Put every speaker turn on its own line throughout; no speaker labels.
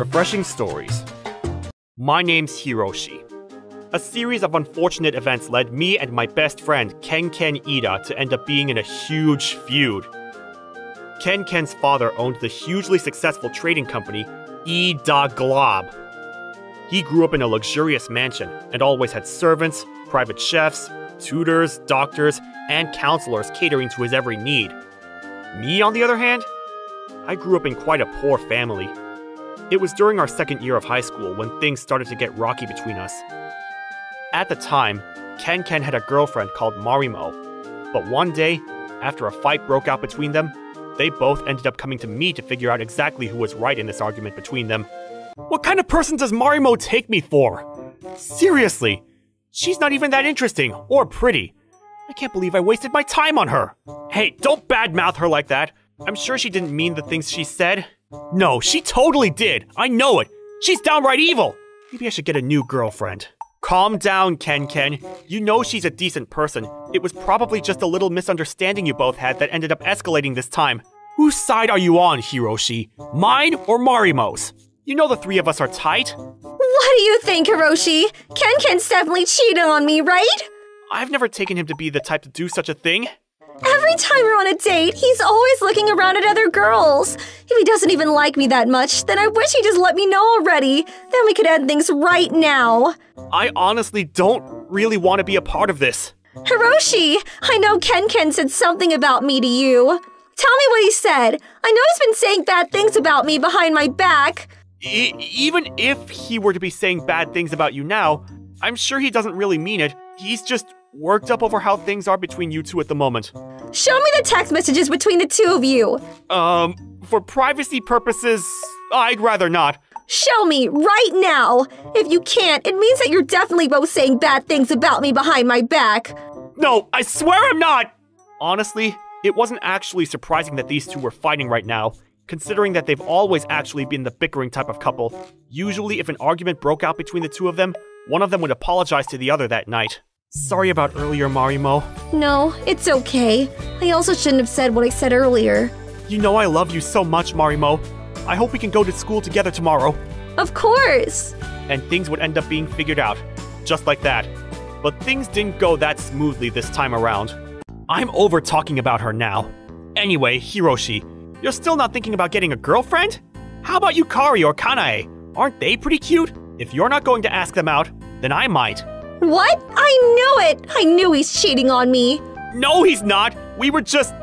Refreshing stories. My name's Hiroshi. A series of unfortunate events led me and my best friend, Ken Ida, to end up being in a huge feud. Ken's father owned the hugely successful trading company, Ida Glob. He grew up in a luxurious mansion and always had servants, private chefs, tutors, doctors, and counselors catering to his every need. Me, on the other hand, I grew up in quite a poor family. It was during our second year of high school when things started to get rocky between us. At the time, Ken had a girlfriend called Marimo, but one day, after a fight broke out between them, they both ended up coming to me to figure out exactly who was right in this argument between them. What kind of person does Marimo take me for? Seriously, she's not even that interesting or pretty. I can't believe I wasted my time on her. Hey, don't badmouth her like that. I'm sure she didn't mean the things she said. No, she totally did. I know it. She's downright evil. Maybe I should get a new girlfriend. Calm down, Ken. You know she's a decent person. It was probably just a little misunderstanding you both had that ended up escalating this time. Whose side are you on, Hiroshi? Mine or Marimo's? You know the three of us are tight.
What do you think, Hiroshi? Ken's definitely cheated on me, right?
I've never taken him to be the type to do such a thing.
Every time we're on a date, he's always looking around at other girls. If he doesn't even like me that much, then I wish he'd just let me know already. Then we could end things right now.
I honestly don't really want to be a part of this.
Hiroshi, I know Ken said something about me to you. Tell me what he said. I know he's been saying bad things about me behind my back.
Even if he were to be saying bad things about you now, I'm sure he doesn't really mean it. He's just worked up over how things are between you two at the moment.
Show me the text messages between the two of you.
For privacy purposes, I'd rather not.
Show me right now. If you can't, it means that you're definitely both saying bad things about me behind my back.
No, I swear I'm not! Honestly, it wasn't actually surprising that these two were fighting right now, considering that they've always actually been the bickering type of couple. Usually, if an argument broke out between the two of them, one of them would apologize to the other that night. Sorry about earlier, Marimo.
No, it's okay. I also shouldn't have said what I said earlier.
You know I love you so much, Marimo. I hope we can go to school together tomorrow.
Of course!
And things would end up being figured out. Just like that. But things didn't go that smoothly this time around. I'm over talking about her now. Anyway, Hiroshi, you're still not thinking about getting a girlfriend? How about Yukari or Kanae? Aren't they pretty cute? If you're not going to ask them out, then I might.
What? I knew it! I knew he's cheating on me!
No, he's not! We were just,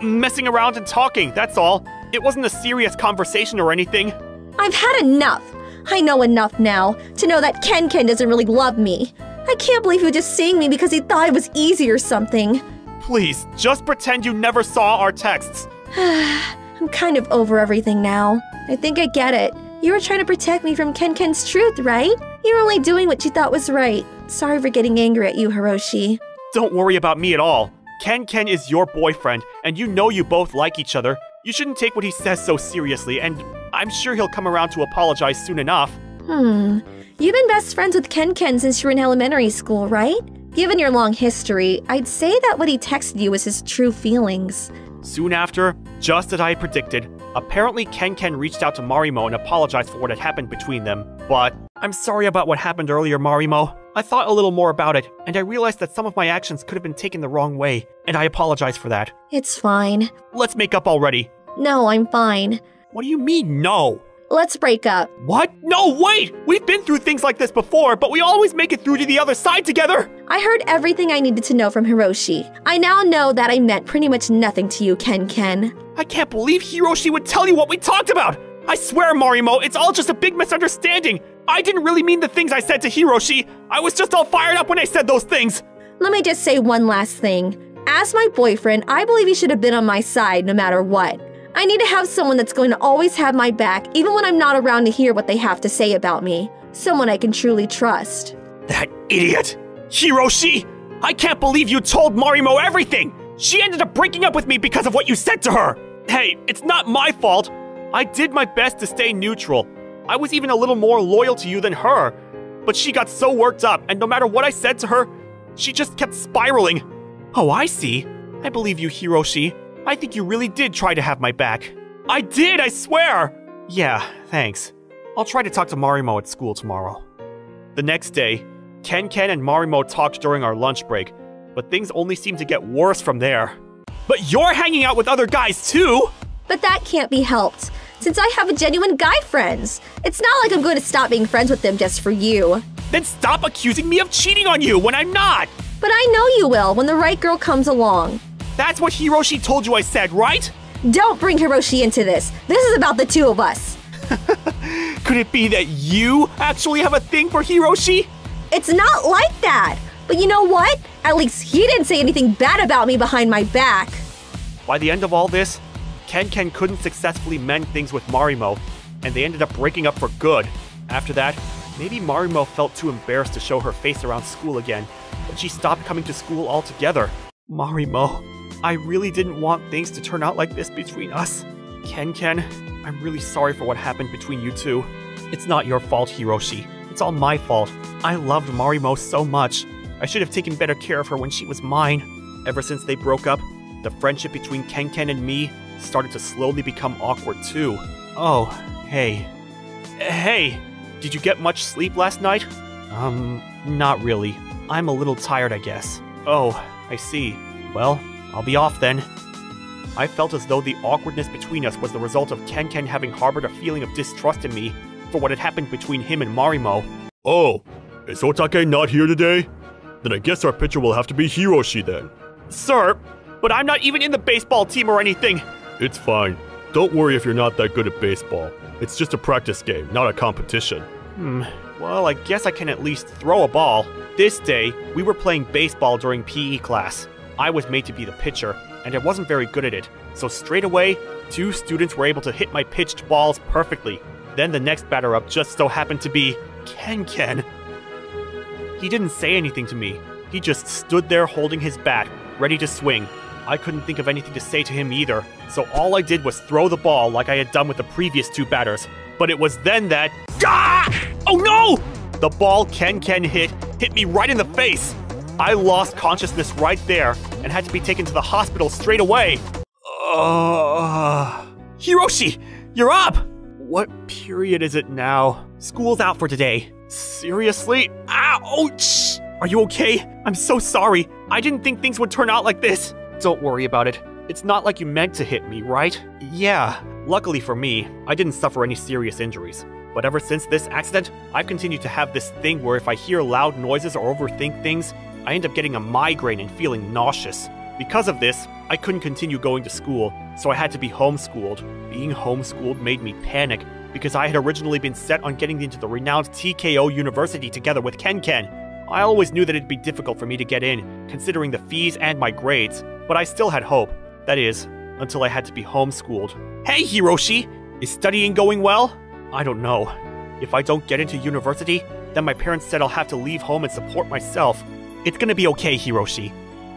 messing around and talking, that's all. It wasn't a serious conversation or anything.
I've had enough. I know enough now to know that Ken doesn't really love me. I can't believe he was just seeing me because he thought it was easy or something.
Please, just pretend you never saw our texts.
I'm kind of over everything now. I think I get it. You were trying to protect me from Ken's truth, right? You were only doing what you thought was right. Sorry for getting angry at you, Hiroshi.
Don't worry about me at all. Ken is your boyfriend, and you know you both like each other. You shouldn't take what he says so seriously, and I'm sure he'll come around to apologize soon enough.
You've been best friends with Ken since you were in elementary school, right? Given your long history, I'd say that what he texted you was his true feelings.
Soon after, just as I predicted, apparently Ken reached out to Marimo and apologized for what had happened between them. But I'm sorry about what happened earlier, Marimo. I thought a little more about it, and I realized that some of my actions could have been taken the wrong way, and I apologize for that.
It's fine.
Let's make up already.
No, I'm fine.
What do you mean, no?
Let's break up.
What? No, wait! We've been through things like this before, but we always make it through to the other side together!
I heard everything I needed to know from Hiroshi. I now know that I meant pretty much nothing to you, Ken.
I can't believe Hiroshi would tell you what we talked about! I swear, Marimo, it's all just a big misunderstanding! I didn't really mean the things I said to Hiroshi! I was just all fired up when I said those things!
Let me just say one last thing. As my boyfriend, I believe he should have been on my side no matter what. I need to have someone that's going to always have my back, even when I'm not around to hear what they have to say about me. Someone I can truly trust.
That idiot! Hiroshi! I can't believe you told Marimo everything! She ended up breaking up with me because of what you said to her! Hey, it's not my fault! I did my best to stay neutral. I was even a little more loyal to you than her. But she got so worked up, and no matter what I said to her, she just kept spiraling. Oh, I see. I believe you, Hiroshi. I think you really did try to have my back. I did, I swear! Yeah, thanks. I'll try to talk to Marimo at school tomorrow. The next day, Ken and Marimo talked during our lunch break, but things only seemed to get worse from there. But you're hanging out with other guys too!
But that can't be helped, since I have genuine guy friends. It's not like I'm going to stop being friends with them just for you.
Then stop accusing me of cheating on you when I'm not!
But I know you will when the right girl comes along.
That's what Hiroshi told you I said, right?
Don't bring Hiroshi into this. This is about the two of us.
Could it be that you actually have a thing for Hiroshi?
It's not like that. But you know what? At least he didn't say anything bad about me behind my back.
By the end of all this, Ken couldn't successfully mend things with Marimo, and they ended up breaking up for good. After that, maybe Marimo felt too embarrassed to show her face around school again, and she stopped coming to school altogether. Marimo, I really didn't want things to turn out like this between us. Ken, I'm really sorry for what happened between you two. It's not your fault, Hiroshi. It's all my fault. I loved Marimo so much. I should have taken better care of her when she was mine. Ever since they broke up, the friendship between Ken and me started to slowly become awkward too. Oh, hey. Hey! Did you get much sleep last night? Not really. I'm a little tired, I guess. Oh, I see. Well, I'll be off then. I felt as though the awkwardness between us was the result of Ken having harbored a feeling of distrust in me for what had happened between him and Marimo.
Oh, is Otake not here today? Then I guess our pitcher will have to be Hiroshi then.
Sir, but I'm not even in the baseball team or anything.
It's fine. Don't worry if you're not that good at baseball. It's just a practice game, not a competition.
Well, I guess I can at least throw a ball. This day, we were playing baseball during PE class. I was made to be the pitcher, and I wasn't very good at it. So straight away, 2 students were able to hit my pitched balls perfectly. Then the next batter up just so happened to be Ken. He didn't say anything to me. He just stood there holding his bat, ready to swing. I couldn't think of anything to say to him either, so all I did was throw the ball like I had done with the previous 2 batters. But it was then that... Ah! Oh no! The ball Ken hit me right in the face. I lost consciousness right there and had to be taken to the hospital straight away. Hiroshi, you're up! What period is it now? School's out for today. Seriously? Ouch! Are you okay? I'm so sorry. I didn't think things would turn out like this. Don't worry about it. It's not like you meant to hit me, right? Yeah. Luckily for me, I didn't suffer any serious injuries. But ever since this accident, I've continued to have this thing where if I hear loud noises or overthink things, I end up getting a migraine and feeling nauseous. Because of this, I couldn't continue going to school, so I had to be homeschooled. Being homeschooled made me panic, because I had originally been set on getting into the renowned TKO University together with Ken. I always knew that it'd be difficult for me to get in, considering the fees and my grades, but I still had hope. That is, until I had to be homeschooled. Hey, Hiroshi! Is studying going well? I don't know. If I don't get into university, then my parents said I'll have to leave home and support myself. It's gonna be okay, Hiroshi.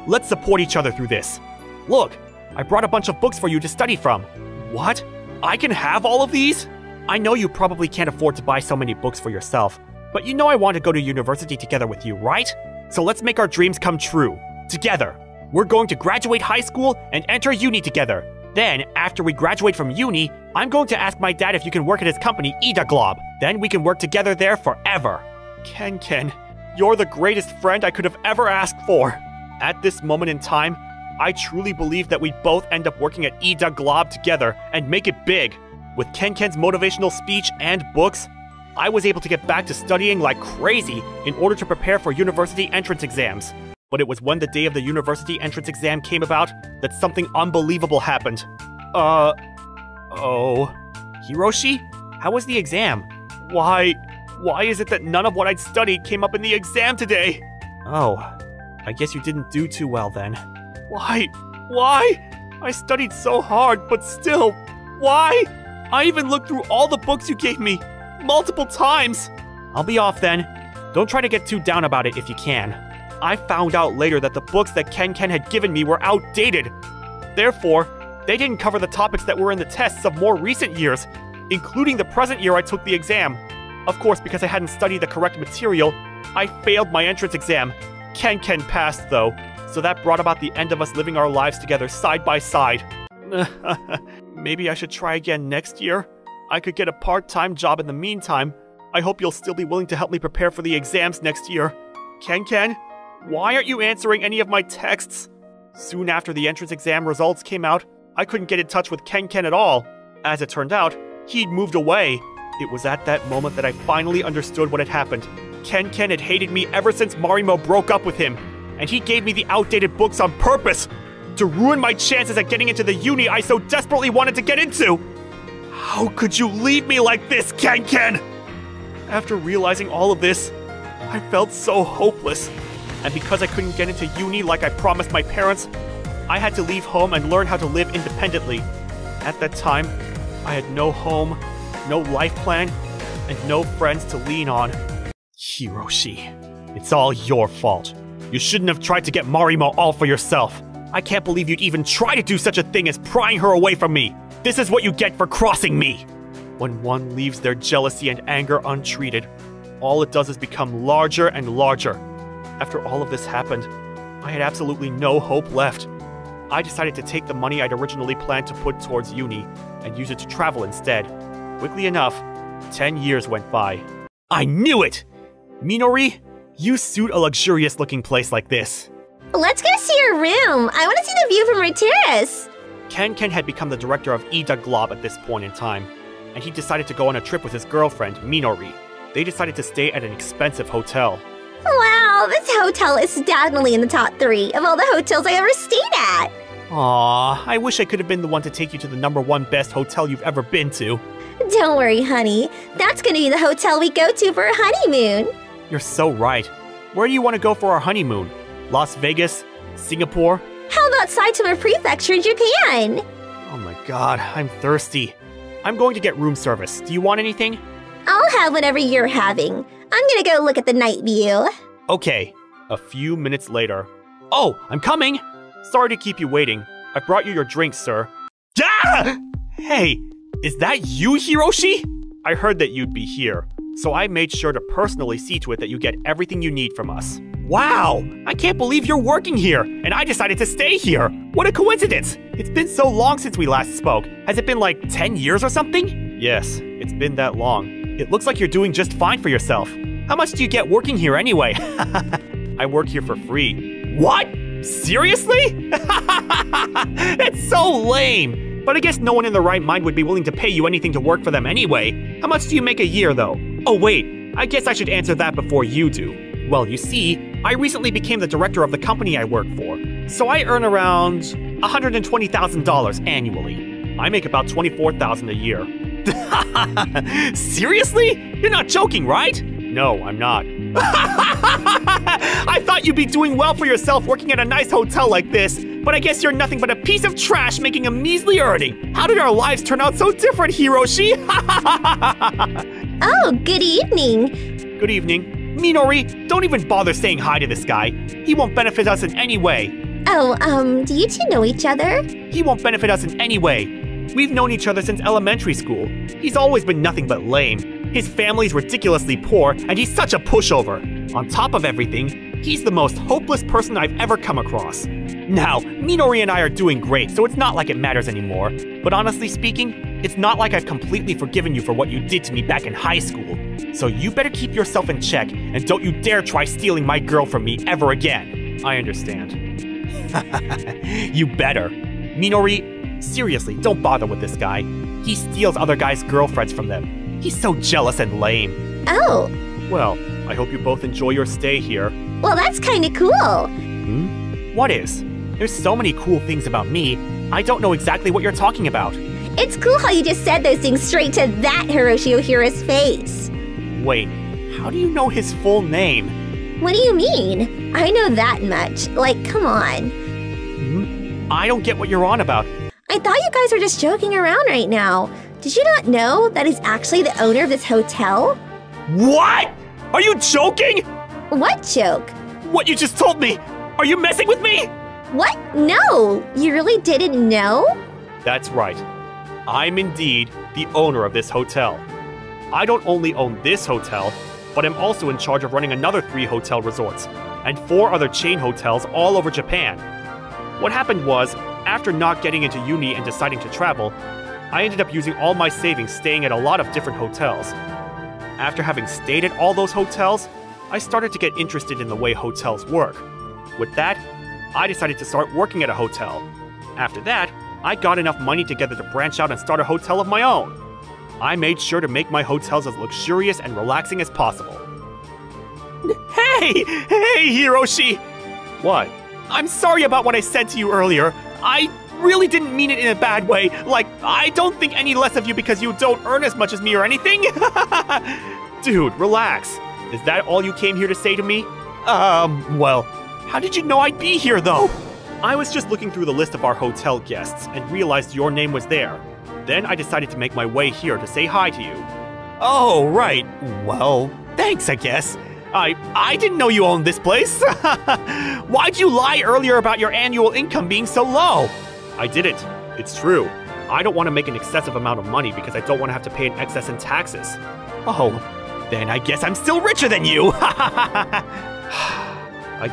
Let's support each other through this. Look, I brought a bunch of books for you to study from. What? I can have all of these? I know you probably can't afford to buy so many books for yourself, but you know I want to go to university together with you, right? So let's make our dreams come true. Together. We're going to graduate high school and enter uni together. Then, after we graduate from uni, I'm going to ask my dad if you can work at his company, Ida Glob. Then we can work together there forever. Ken, you're the greatest friend I could have ever asked for. At this moment in time, I truly believe that we both end up working at Ida Glob together and make it big. With Ken's motivational speech and books, I was able to get back to studying like crazy in order to prepare for university entrance exams. But it was when the day of the university entrance exam came about that something unbelievable happened. Hiroshi? How was the exam? Why is it that none of what I'd studied came up in the exam today? Oh, I guess you didn't do too well then. Why? I studied so hard, but still, why? I even looked through all the books you gave me, multiple times. I'll be off then. Don't try to get too down about it if you can. I found out later that the books that Ken had given me were outdated. Therefore, they didn't cover the topics that were in the tests of more recent years, including the present year I took the exam. Of course, because I hadn't studied the correct material, I failed my entrance exam. Ken passed, though, so that brought about the end of us living our lives together side by side. Maybe I should try again next year? I could get a part-time job in the meantime. I hope you'll still be willing to help me prepare for the exams next year. Ken, why aren't you answering any of my texts? Soon after the entrance exam results came out, I couldn't get in touch with Ken at all. As it turned out, he'd moved away. It was at that moment that I finally understood what had happened. Ken had hated me ever since Marimo broke up with him, and he gave me the outdated books on purpose to ruin my chances at getting into the uni I so desperately wanted to get into. How could you leave me like this, Ken? After realizing all of this, I felt so hopeless. And because I couldn't get into uni like I promised my parents, I had to leave home and learn how to live independently. At that time, I had no home, no life plan, and no friends to lean on. Hiroshi, it's all your fault. You shouldn't have tried to get Marimo all for yourself. I can't believe you'd even try to do such a thing as prying her away from me. This is what you get for crossing me. When one leaves their jealousy and anger untreated, all it does is become larger and larger. After all of this happened, I had absolutely no hope left. I decided to take the money I'd originally planned to put towards uni and use it to travel instead. Quickly enough, 10 years went by. I knew it! Minori, you suit a luxurious-looking place like this.
Let's go see your room. I want to see the view from our terrace.
Ken had become the director of Ida Glob at this point in time, and he decided to go on a trip with his girlfriend, Minori. They decided to stay at an expensive hotel.
Wow, this hotel is definitely in the top 3 of all the hotels I ever stayed at.
Aww, I wish I could have been the one to take you to the #1 best hotel you've ever been to.
Don't worry, honey. That's gonna be the hotel we go to for our honeymoon.
You're so right. Where do you want to go for our honeymoon? Las Vegas? Singapore?
How about Saitama Prefecture in Japan?
Oh my god, I'm thirsty. I'm going to get room service. Do you want anything?
I'll have whatever you're having. I'm gonna go look at the night view.
Okay. A few minutes later. Oh, I'm coming! Sorry to keep you waiting. I brought you your drinks, sir. Ah! Hey, is that you, Hiroshi? I heard that you'd be here, so I made sure to personally see to it that you get everything you need from us. Wow! I can't believe you're working here, and I decided to stay here! What a coincidence! It's been so long since we last spoke. Has it been like 10 years or something? Yes, it's been that long. It looks like you're doing just fine for yourself. How much do you get working here anyway? I work here for free. What? Seriously? That's so lame! But I guess no one in their right mind would be willing to pay you anything to work for them anyway. How much do you make a year, though? Oh wait, I guess I should answer that before you do. Well, you see, I recently became the director of the company I work for, so I earn around $120,000 annually. I make about $24,000 a year. Seriously? You're not joking, right? No, I'm not. I thought you'd be doing well for yourself working at a nice hotel like this, but I guess you're nothing but a piece of trash making a measly earning. How did our lives turn out so different, Hiroshi?
Oh, good evening.
Good evening. Minori, don't even bother saying hi to this guy. He won't benefit us in any way.
Oh, do you two know each other?
He won't benefit us in any way. We've known each other since elementary school. He's always been nothing but lame. His family's ridiculously poor, and he's such a pushover. On top of everything, he's the most hopeless person I've ever come across. Now, Minori and I are doing great, so it's not like it matters anymore. But honestly speaking, it's not like I've completely forgiven you for what you did to me back in high school. So you better keep yourself in check, and don't you dare try stealing my girl from me ever again. I understand. You better. Minori, seriously, don't bother with this guy. He steals other guys' girlfriends from them. He's so jealous and lame.
Oh.
Well, I hope you both enjoy your stay here.
Well, that's kinda cool.
What is? There's so many cool things about me, I don't know exactly what you're talking about.
It's cool how you just said those things straight to that Hiroshi Ohira's face.
Wait, how do you know his full name?
What do you mean? I know that much. Like, come on.
I don't get what you're on about.
I thought you guys were just joking around right now. Did you not know that he's actually the owner of this hotel?
What? Are you joking?
What joke?
What you just told me! Are you messing with me?
What? No! You really didn't know?
That's right. I'm indeed the owner of this hotel. I don't only own this hotel, but I'm also in charge of running another 3 hotel resorts and 4 other chain hotels all over Japan. What happened was, after not getting into uni and deciding to travel, I ended up using all my savings staying at a lot of different hotels. After having stayed at all those hotels, I started to get interested in the way hotels work. With that, I decided to start working at a hotel. After that, I got enough money together to branch out and start a hotel of my own. I made sure to make my hotels as luxurious and relaxing as possible. Hey, Hiroshi! What? I'm sorry about what I said to you earlier. I really didn't mean it in a bad way. Like, I don't think any less of you because you don't earn as much as me or anything. Dude, relax. Is that all you came here to say to me? Well, how did you know I'd be here, though? I was just looking through the list of our hotel guests and realized your name was there. Then I decided to make my way here to say hi to you. Oh, right. Well, thanks, I guess. I didn't know you owned this place. Why'd you lie earlier about your annual income being so low? I didn't. It's true. I don't want to make an excessive amount of money because I don't want to have to pay an excess in taxes. Oh, then I guess I'm still richer than you. I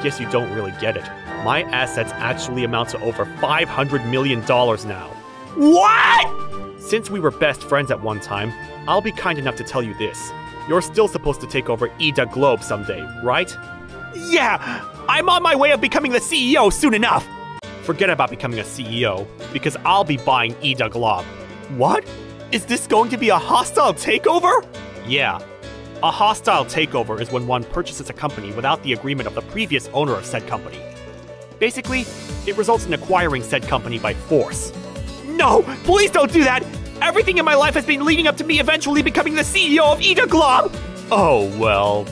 guess you don't really get it. My assets actually amount to over $500 million now. What? Since we were best friends at one time, I'll be kind enough to tell you this. You're still supposed to take over Ida Globe someday, right? Yeah, I'm on my way of becoming the CEO soon enough. Forget about becoming a CEO, because I'll be buying Ida Globe. What? Is this going to be a hostile takeover? Yeah. A hostile takeover is when one purchases a company without the agreement of the previous owner of said company. Basically, it results in acquiring said company by force. No, please don't do that! Everything in my life has been leading up to me eventually becoming the CEO of Ida Globe! Oh, well,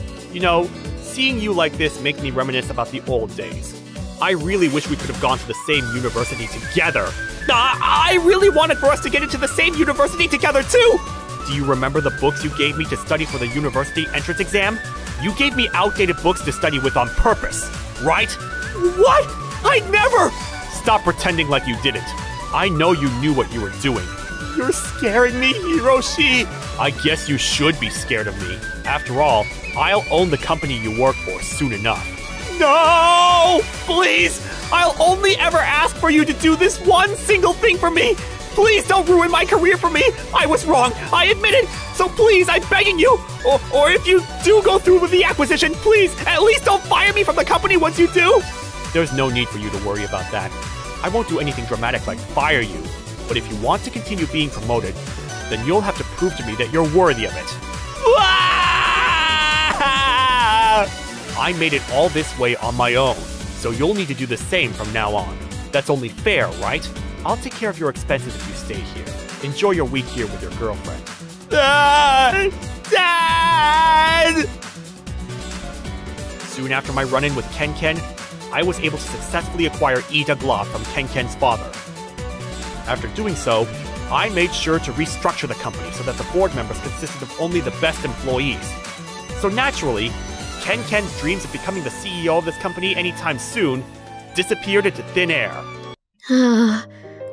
seeing you like this makes me reminisce about the old days. I really wish we could have gone to the same university together. I really wanted for us to get into the same university together, too! Do you remember the books you gave me to study for the university entrance exam? You gave me outdated books to study with on purpose, right? What? I never! Stop pretending like you didn't. I know you knew what you were doing. You're scaring me, Hiroshi! I guess you should be scared of me. After all, I'll own the company you work for soon enough. No! Please! I'll only ever ask for you to do this one single thing for me! Please don't ruin my career for me! I was wrong, I admit it! So please, I'm begging you! Or if you do go through with the acquisition, please, at least don't fire me from the company once you do! There's no need for you to worry about that. I won't do anything dramatic like fire you. But if you want to continue being promoted, then you'll have to prove to me that you're worthy of it. I made it all this way on my own, so you'll need to do the same from now on. That's only fair, right? I'll take care of your expenses if you stay here. Enjoy your week here with your girlfriend. Dad! Soon after my run-in with Ken, I was able to successfully acquire Ida Globe from Ken's father. After doing so, I made sure to restructure the company so that the board members consisted of only the best employees. So naturally, Ken's dreams of becoming the CEO of this company anytime soon disappeared into thin air.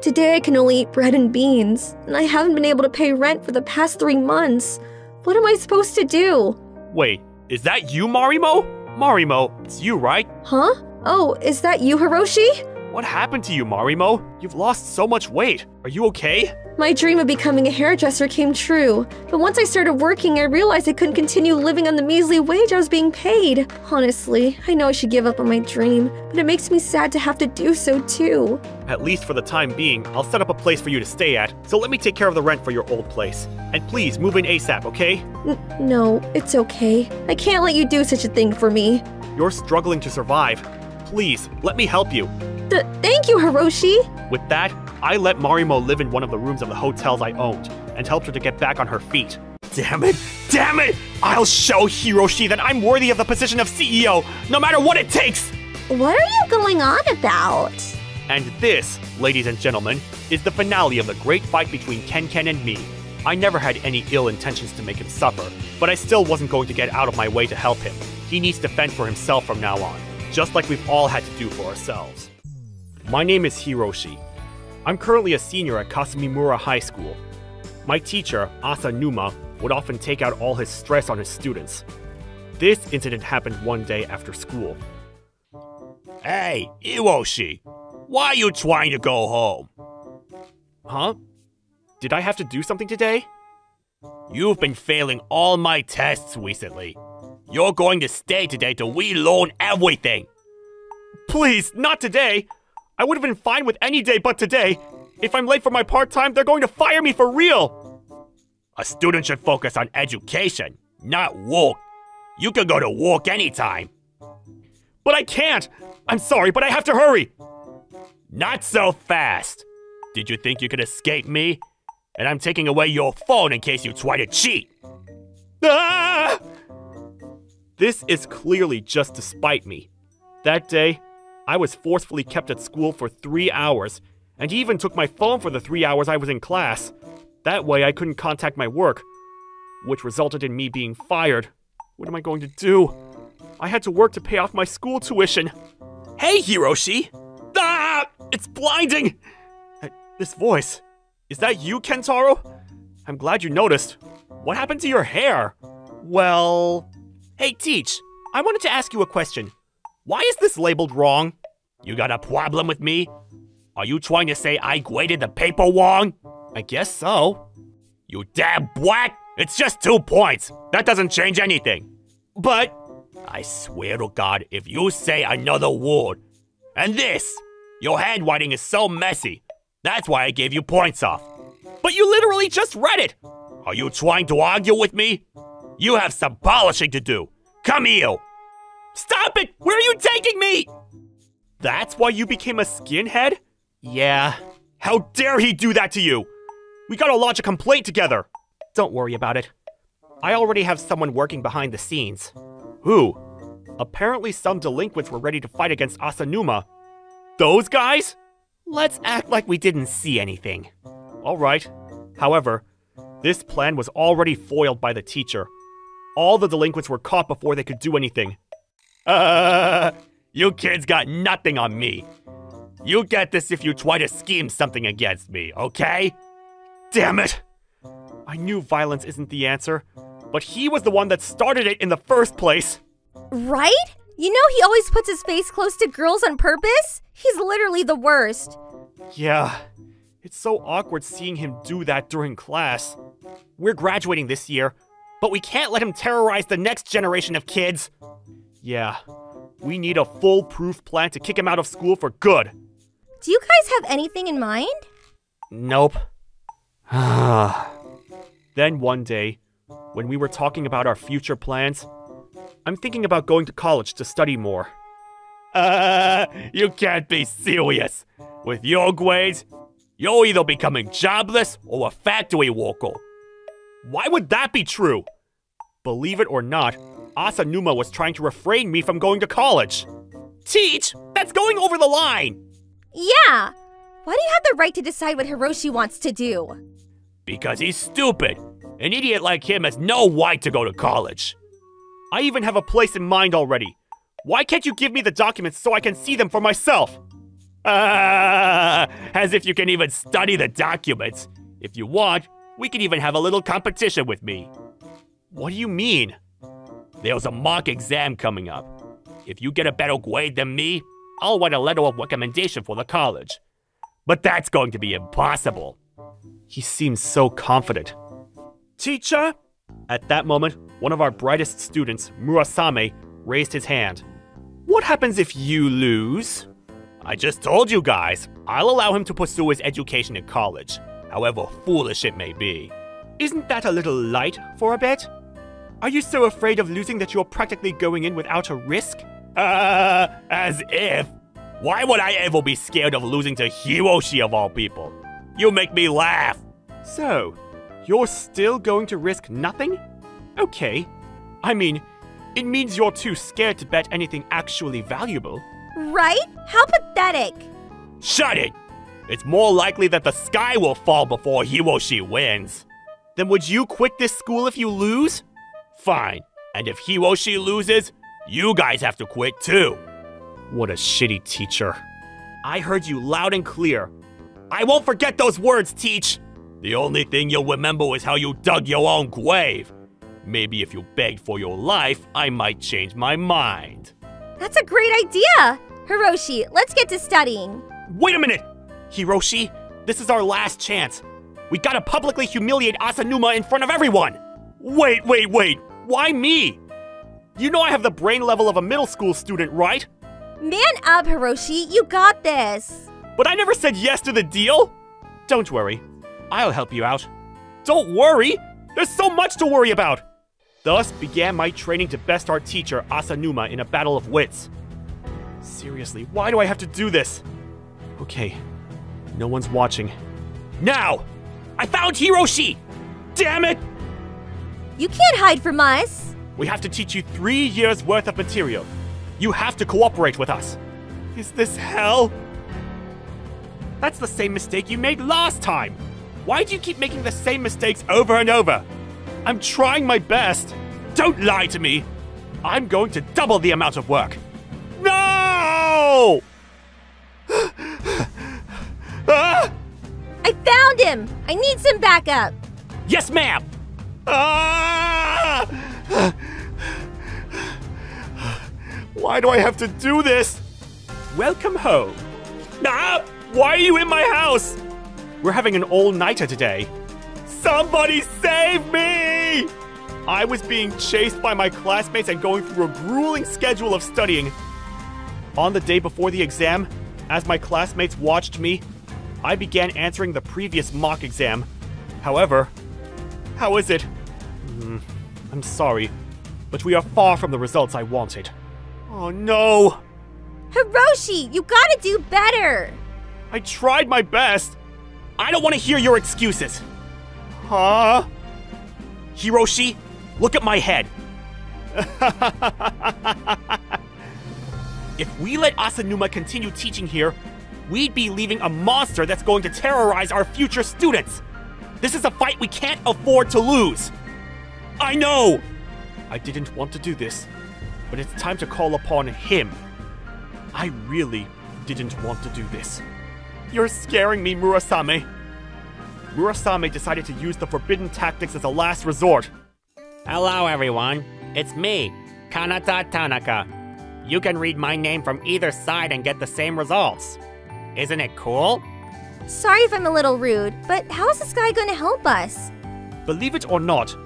Today I can only eat bread and beans, and I haven't been able to pay rent for the past 3 months. What am I supposed to do?
Wait, is that you, Marimo? Marimo, it's you, right?
Huh? Oh, is that you, Hiroshi?
What happened to you, Marimo? You've lost so much weight. Are you okay?
My dream of becoming a hairdresser came true, but once I started working, I realized I couldn't continue living on the measly wage I was being paid. Honestly, I know I should give up on my dream, but it makes me sad to have to do so too.
At least for the time being, I'll set up a place for you to stay at, so let me take care of the rent for your old place. And please, move in ASAP, okay?
No, it's okay. I can't let you do such a thing for me.
You're struggling to survive. Please, let me help you.
Thank you, Hiroshi!
With that, I let Marimo live in one of the rooms of the hotels I owned, and helped her to get back on her feet. Damn it! Damn it! I'll show Hiroshi that I'm worthy of the position of CEO, no matter what it takes!
What are you going on about?
And this, ladies and gentlemen, is the finale of the great fight between Ken and me. I never had any ill intentions to make him suffer, but I still wasn't going to get out of my way to help him. He needs to fend for himself from now on, just like we've all had to do for ourselves. My name is Hiroshi. I'm currently a senior at Kasumimura High School. My teacher, Asa Numa, would often take out all his stress on his students. This incident happened one day after school. Hey, Hiroshi, why are you trying to go home? Huh? Did I have to do something today? You've been failing all my tests recently. You're going to stay today till we learn everything. Please, not today. I would have been fine with any day but today. If I'm late for my part-time, they're going to fire me for real. A student should focus on education, not work. You can go to work anytime. But I can't. I'm sorry, but I have to hurry. Not so fast. Did you think you could escape me? And I'm taking away your phone in case you try to cheat. Ah! This is clearly just to spite me. That day, I was forcefully kept at school for 3 hours, and he even took my phone for the 3 hours I was in class. That way I couldn't contact my work, which resulted in me being fired. What am I going to do? I had to work to pay off my school tuition. Hey, Hiroshi! Ah! It's blinding! This voice. Is that you, Kentaro? I'm glad you noticed. What happened to your hair? Well... Hey, Teach. I wanted to ask you a question. Why is this labeled wrong? You got a problem with me? Are you trying to say I graded the paper wrong? I guess so. You damn black! It's just 2 points. That doesn't change anything. But... I swear to God, if you say another word... And this! Your handwriting is so messy. That's why I gave you points off. But you literally just read it! Are you trying to argue with me? You have some polishing to do. Come here! Stop it! Where are you taking me? That's why you became a skinhead? Yeah. How dare he do that to you? We gotta lodge a complaint together. Don't worry about it. I already have someone working behind the scenes. Who? Apparently some delinquents were ready to fight against Asanuma. Those guys? Let's act like we didn't see anything. Alright. However, this plan was already foiled by the teacher. All the delinquents were caught before they could do anything. You kids got nothing on me. You get this if you try to scheme something against me, okay? Damn it! I knew violence isn't the answer, but he was the one that started it in the first place.
Right? You know he always puts his face close to girls on purpose? He's literally the worst.
Yeah, it's so awkward seeing him do that during class. We're graduating this year, but we can't let him terrorize the next generation of kids. Yeah, we need a foolproof plan to kick him out of school for good.
Do you guys have anything in mind?
Nope. Then one day, when we were talking about our future plans, I'm thinking about going to college to study more. You can't be serious. With your grades, you're either becoming jobless or a factory worker. Why would that be true? Believe it or not, Asanuma was trying to refrain me from going to college. Teach, that's going over the line.
Yeah. Why do you have the right to decide what Hiroshi wants to do?
Because he's stupid. An idiot like him has no right to go to college. I even have a place in mind already. Why can't you give me the documents so I can see them for myself? As if you can even study the documents. If you want, we can even have a little competition with me. What do you mean? There's a mock exam coming up. If you get a better grade than me, I'll write a letter of recommendation for the college. But that's going to be impossible. He seems so confident. Teacher? At that moment, one of our brightest students, Murasame, raised his hand. What happens if you lose? I just told you guys, I'll allow him to pursue his education in college, however foolish it may be. Isn't that a little light for a bit? Are you so afraid of losing that you're practically going in without a risk? As if. Why would I ever be scared of losing to Hiroshi of all people? You make me laugh. So, you're still going to risk nothing? Okay. I mean, it means you're too scared to bet anything actually valuable.
Right? How pathetic.
Shut it! It's more likely that the sky will fall before Hiroshi wins. Then would you quit this school if you lose? Fine. And if Hiroshi loses, you guys have to quit too. What a shitty teacher. I heard you loud and clear. I won't forget those words, Teach! The only thing you'll remember is how you dug your own grave. Maybe if you begged for your life, I might change my mind.
That's a great idea! Hiroshi, let's get to studying.
Wait a minute! Hiroshi, this is our last chance. We gotta publicly humiliate Asanuma in front of everyone! Wait. Why me? You know I have the brain level of a middle school student, right?
Man up, Hiroshi. You got this.
But I never said yes to the deal! Don't worry. I'll help you out. Don't worry! There's so much to worry about! Thus began my training to best our teacher, Asanuma, in a battle of wits. Seriously, why do I have to do this? Okay, no one's watching. Now! I found Hiroshi! Damn it!
You can't hide from us.
We have to teach you 3 years worth of material. You have to cooperate with us. Is this hell? That's the same mistake you made last time. Why do you keep making the same mistakes over and over? I'm trying my best. Don't lie to me. I'm going to double the amount of work. No! Ah!
I found him. I need some backup.
Yes, ma'am. Ah! Why do I have to do this? Welcome home. Ah! Why are you in my house? We're having an all-nighter today. Somebody save me! I was being chased by my classmates and going through a grueling schedule of studying. On the day before the exam, as my classmates watched me, I began answering the previous mock exam. However, how is it? I'm sorry, but we are far from the results I wanted. Oh no!
Hiroshi, you gotta do better.
I tried my best. I don't want to hear your excuses. Huh? Hiroshi, look at my head. If we let Asanuma continue teaching here, we'd be leaving a monster that's going to terrorize our future students. This is a fight we can't afford to lose. I know! I didn't want to do this, but it's time to call upon him. I really didn't want to do this. You're scaring me, Murasame. Murasame decided to use the forbidden tactics as a last resort.
Hello, everyone. It's me, Kanata Tanaka. You can read my name from either side and get the same results. Isn't it cool?
Sorry if I'm a little rude, but how is this guy going to help us?
Believe it or not,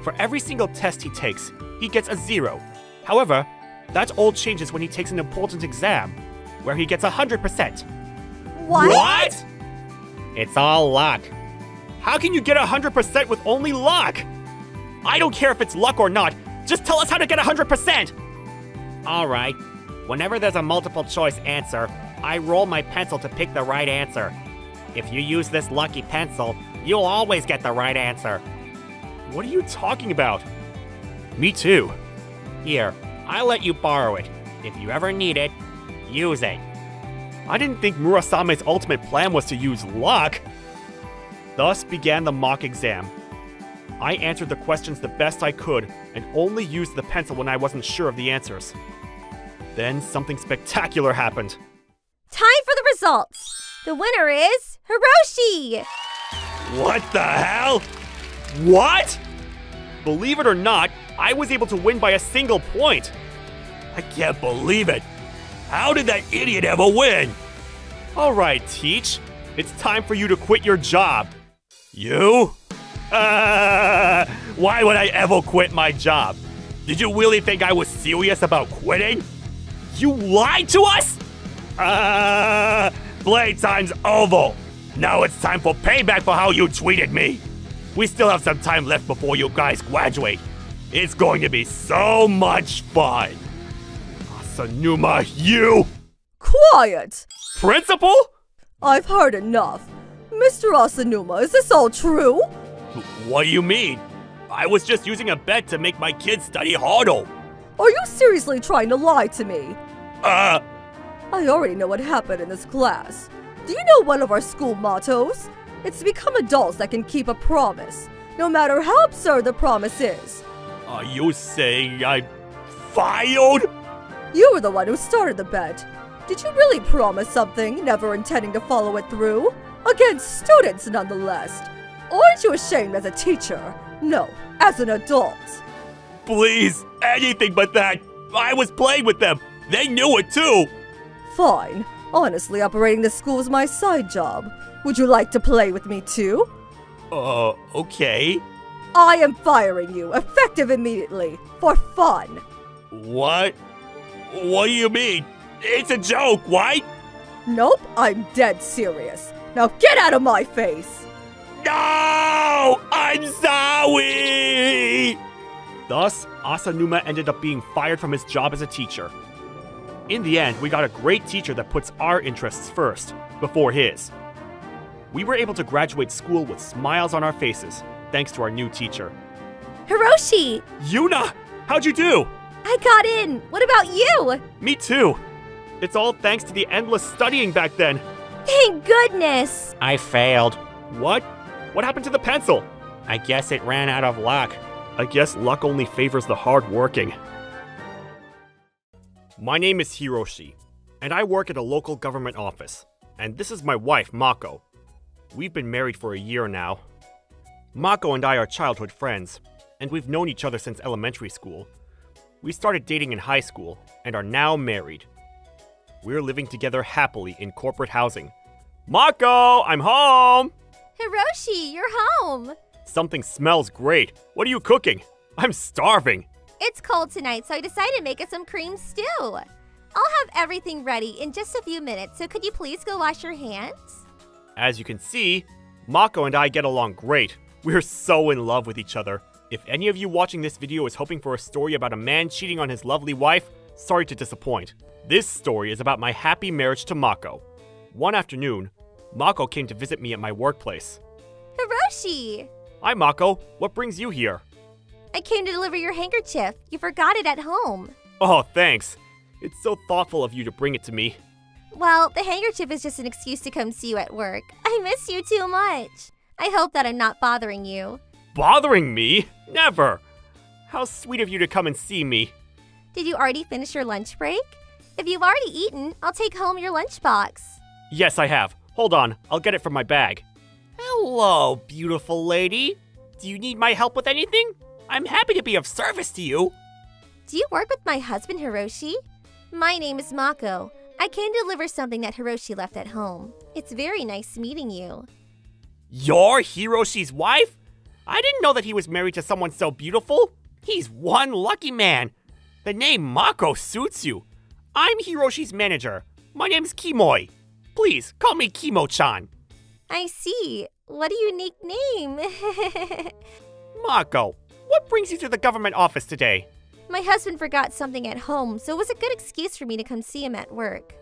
for every single test he takes, he gets a 0. However, that all changes when he takes an important exam, where he gets 100%.
What?
It's all luck.
How can you get 100% with only luck? I don't care if it's luck or not, just tell us how to get 100%!
Alright. Whenever there's a multiple choice answer, I roll my pencil to pick the right answer. If you use this lucky pencil, you'll always get the right answer.
What are you talking about? Me too.
Here, I'll let you borrow it. If you ever need it, use it.
I didn't think Murasame's ultimate plan was to use luck. Thus began the mock exam. I answered the questions the best I could and only used the pencil when I wasn't sure of the answers. Then something spectacular happened.
Time for the results. The winner is Hiroshi.
What the hell? What? Believe it or not, I was able to win by a single point. I can't believe it. How did that idiot ever win? All right, Teach. It's time for you to quit your job. You? Why would I ever quit my job? Did you really think I was serious about quitting? You lied to us? Playtime's over. Now it's time for payback for how you treated me. We still have some time left before you guys graduate. It's going to be so much fun. Asanuma, you!
Quiet!
Principal?
I've heard enough. Mr. Asanuma, is this all true?
What do you mean? I was just using a bet to make my kids study harder.
Are you seriously trying to lie to me?
Uh...
I already know what happened in this class. Do you know one of our school mottos? It's to become adults that can keep a promise, no matter how absurd the promise is.
Are you saying I'm fired?
You were the one who started the bet. Did you really promise something, never intending to follow it through? Against students, nonetheless. Aren't you ashamed as a teacher? No, as an adult.
Please, anything but that. I was playing with them. They knew it too.
Fine. Honestly, operating this school is my side job. Would you like to play with me too?
Okay.
I am firing you, effective immediately, for fun.
What? What do you mean? It's a joke, what?
Nope, I'm dead serious. Now get out of my face!
No! I'm sorry!
Thus, Asanuma ended up being fired from his job as a teacher. In the end, we got a great teacher that puts our interests first, before his. We were able to graduate school with smiles on our faces, thanks to our new teacher.
Hiroshi!
Yuna! How'd you do?
I got in! What about you?
Me too! It's all thanks to the endless studying back then.
Thank goodness!
I failed.
What? What happened to the pencil?
I guess it ran out of luck.
I guess luck only favors the hardworking. My name is Hiroshi, and I work at a local government office. And this is my wife, Mako. We've been married for a year now. Mako and I are childhood friends, and we've known each other since elementary school. We started dating in high school, and are now married. We're living together happily in corporate housing. Mako, I'm home!
Hiroshi, you're home!
Something smells great. What are you cooking? I'm starving.
It's cold tonight, so I decided to make us some cream stew. I'll have everything ready in just a few minutes, so could you please go wash your hands?
As you can see, Mako and I get along great. We're so in love with each other. If any of you watching this video is hoping for a story about a man cheating on his lovely wife, sorry to disappoint. This story is about my happy marriage to Mako. One afternoon, Mako came to visit me at my workplace.
Hiroshi!
Hi Mako, what brings you here?
I came to deliver your handkerchief. You forgot it at home.
Oh, thanks. It's so thoughtful of you to bring it to me.
Well, the handkerchief is just an excuse to come see you at work. I miss you too much. I hope that I'm not bothering you.
Bothering me? Never! How sweet of you to come and see me.
Did you already finish your lunch break? If you've already eaten, I'll take home your lunchbox.
Yes, I have. Hold on, I'll get it from my bag.
Hello, beautiful lady. Do you need my help with anything? I'm happy to be of service to you.
Do you work with my husband, Hiroshi? My name is Mako. I came to deliver something that Hiroshi left at home. It's very nice meeting you.
You're Hiroshi's wife? I didn't know that he was married to someone so beautiful. He's one lucky man. The name Mako suits you. I'm Hiroshi's manager. My name's Kimoi. Please, call me Kimo-chan.
I see. What a unique name.
Mako, what brings you to the government office today?
My husband forgot something at home, so it was a good excuse for me to come see him at work.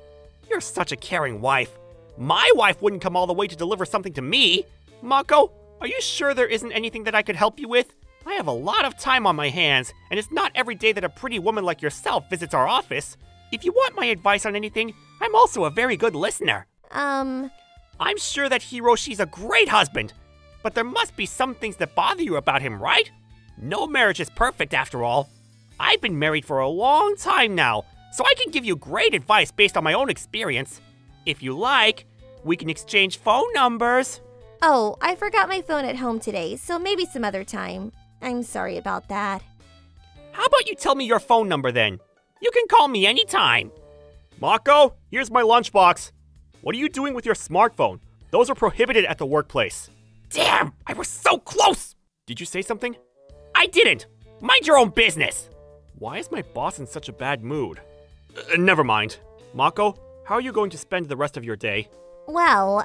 You're such a caring wife. My wife wouldn't come all the way to deliver something to me. Mako, are you sure there isn't anything that I could help you with? I have a lot of time on my hands, and it's not every day that a pretty woman like yourself visits our office. If you want my advice on anything, I'm also a very good listener. I'm sure that Hiroshi's a great husband, but there must be some things that bother you about him, right? No marriage is perfect after all. I've been married for a long time now, so I can give you great advice based on my own experience. If you like, we can exchange phone numbers.
Oh, I forgot my phone at home today, so maybe some other time. I'm sorry about that.
How about you tell me your phone number then? You can call me anytime.
Mako, here's my lunchbox. What are you doing with your smartphone? Those are prohibited at the workplace.
Damn, I was so close!
Did you say something?
I didn't! Mind your own business!
Why is my boss in such a bad mood? Never mind. Mako, how are you going to spend the rest of your day?
Well,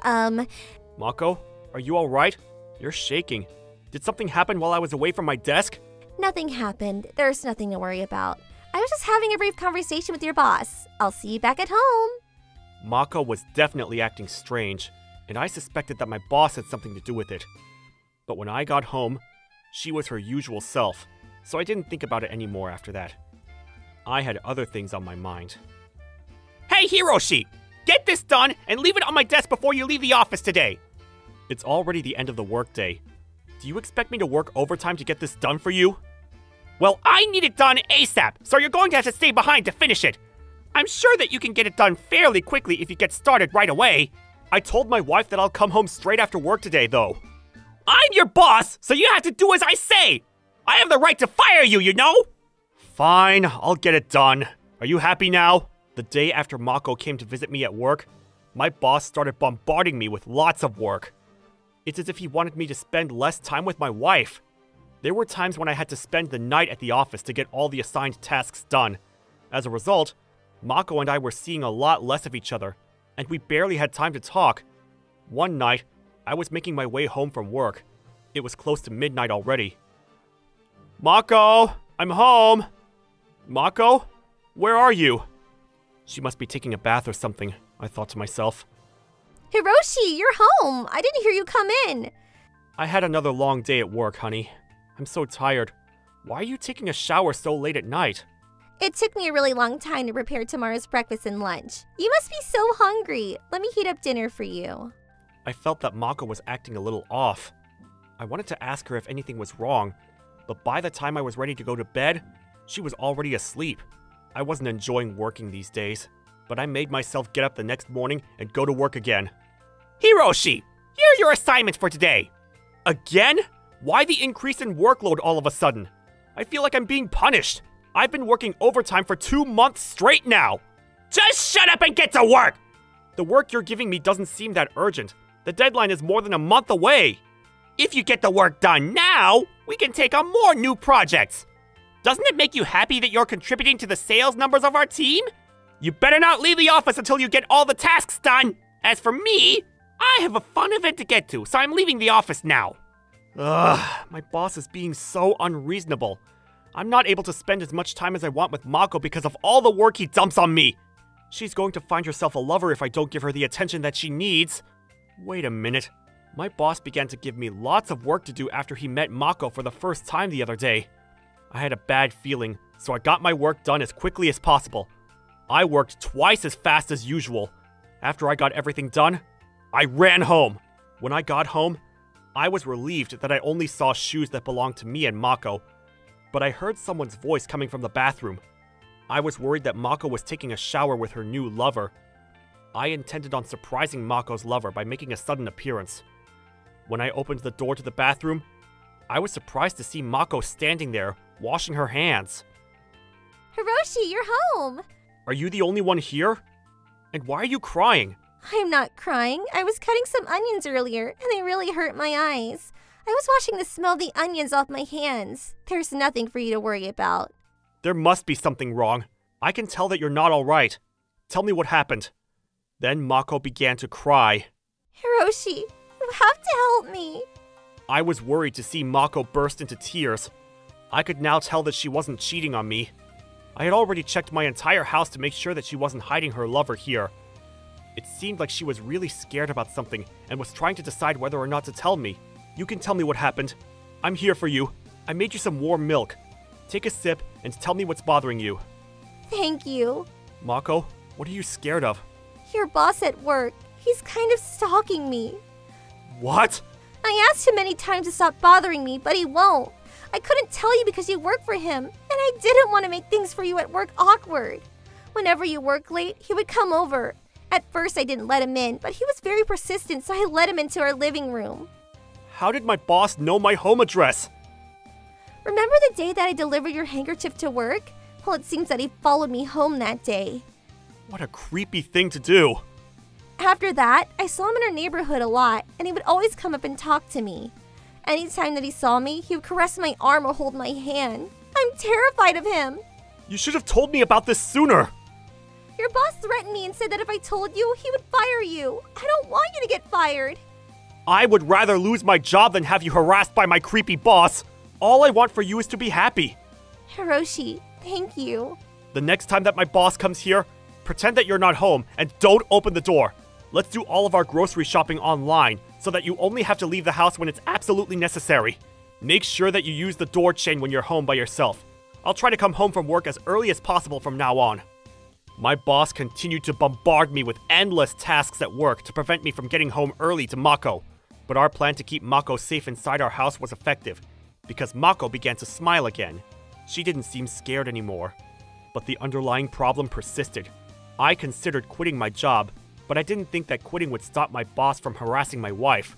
Mako, are you alright? You're shaking. Did something happen while I was away from my desk?
nothing happened. There's nothing to worry about. I was just having a brief conversation with your boss. I'll see you back at home.
Mako was definitely acting strange, and I suspected that my boss had something to do with it. But when I got home, she was her usual self, so I didn't think about it anymore after that. I had other things on my mind.
Hey, Hiroshi! Get this done and leave it on my desk before you leave the office today!
It's already the end of the workday. Do you expect me to work overtime to get this done for you?
Well, I need it done ASAP, so you're going to have to stay behind to finish it. I'm sure that you can get it done fairly quickly if you get started right away.
I told my wife that I'll come home straight after work today, though.
I'm your boss, so you have to do as I say! I have the right to fire you, you know?
Fine, I'll get it done. Are you happy now? The day after Mako came to visit me at work, my boss started bombarding me with lots of work. It's as if he wanted me to spend less time with my wife. There were times when I had to spend the night at the office to get all the assigned tasks done. As a result, Mako and I were seeing a lot less of each other, and we barely had time to talk. One night, I was making my way home from work. It was close to midnight already. Mako, I'm home! Mako, where are you? She must be taking a bath or something, I thought to myself.
Hiroshi, you're home! I didn't hear you come in!
I had another long day at work, honey. I'm so tired. Why are you taking a shower so late at night?
It took me a really long time to prepare tomorrow's breakfast and lunch. You must be so hungry. Let me heat up dinner for you.
I felt that Mako was acting a little off. I wanted to ask her if anything was wrong, but by the time I was ready to go to bed, she was already asleep. I wasn't enjoying working these days, but I made myself get up the next morning and go to work again.
Hiroshi, here are your assignments for today.
Again? Why the increase in workload all of a sudden? I feel like I'm being punished. I've been working overtime for 2 months straight now.
Just shut up and get to work!
The work you're giving me doesn't seem that urgent. The deadline is more than a month away.
If you get the work done now, we can take on more new projects. Doesn't it make you happy that you're contributing to the sales numbers of our team? You better not leave the office until you get all the tasks done. As for me, I have a fun event to get to, so I'm leaving the office now.
Ugh, my boss is being so unreasonable. I'm not able to spend as much time as I want with Mako because of all the work he dumps on me. She's going to find herself a lover if I don't give her the attention that she needs. Wait a minute. My boss began to give me lots of work to do after he met Mako for the first time the other day. I had a bad feeling, so I got my work done as quickly as possible. I worked twice as fast as usual. After I got everything done, I ran home. When I got home, I was relieved that I only saw shoes that belonged to me and Mako. But I heard someone's voice coming from the bathroom. I was worried that Mako was taking a shower with her new lover. I intended on surprising Mako's lover by making a sudden appearance. When I opened the door to the bathroom, I was surprised to see Mako standing there, washing her hands.
Hiroshi, you're home!
Are you the only one here? And why are you crying?
I'm not crying. I was cutting some onions earlier, and they really hurt my eyes. I was washing the smell of the onions off my hands. There's nothing for you to worry about.
There must be something wrong. I can tell that you're not all right. Tell me what happened. Then Mako began to cry.
Hiroshi, you have to help me.
I was worried to see Mako burst into tears. I could now tell that she wasn't cheating on me. I had already checked my entire house to make sure that she wasn't hiding her lover here. It seemed like she was really scared about something and was trying to decide whether or not to tell me. You can tell me what happened. I'm here for you. I made you some warm milk. Take a sip and tell me what's bothering you.
Thank you.
Mako, what are you scared of?
Your boss at work. He's kind of stalking me.
What?
I asked him many times to stop bothering me, but he won't. I couldn't tell you because you work for him, and I didn't want to make things for you at work awkward. Whenever you work late, he would come over. At first, I didn't let him in, but he was very persistent, so I let him into our living room.
How did my boss know my home address?
Remember the day that I delivered your handkerchief to work? Well, it seems that he followed me home that day.
What a creepy thing to do.
After that, I saw him in our neighborhood a lot, and he would always come up and talk to me. Anytime that he saw me, he would caress my arm or hold my hand. I'm terrified of him.
You should have told me about this sooner.
Your boss threatened me and said that if I told you, he would fire you. I don't want you to get fired.
I would rather lose my job than have you harassed by my creepy boss. All I want for you is to be happy.
Hiroshi, thank you.
The next time that my boss comes here, pretend that you're not home and don't open the door. Let's do all of our grocery shopping online so that you only have to leave the house when it's absolutely necessary. Make sure that you use the door chain when you're home by yourself. I'll try to come home from work as early as possible from now on. My boss continued to bombard me with endless tasks at work to prevent me from getting home early to Mako. But our plan to keep Mako safe inside our house was effective, because Mako began to smile again. She didn't seem scared anymore. But the underlying problem persisted. I considered quitting my job, but I didn't think that quitting would stop my boss from harassing my wife.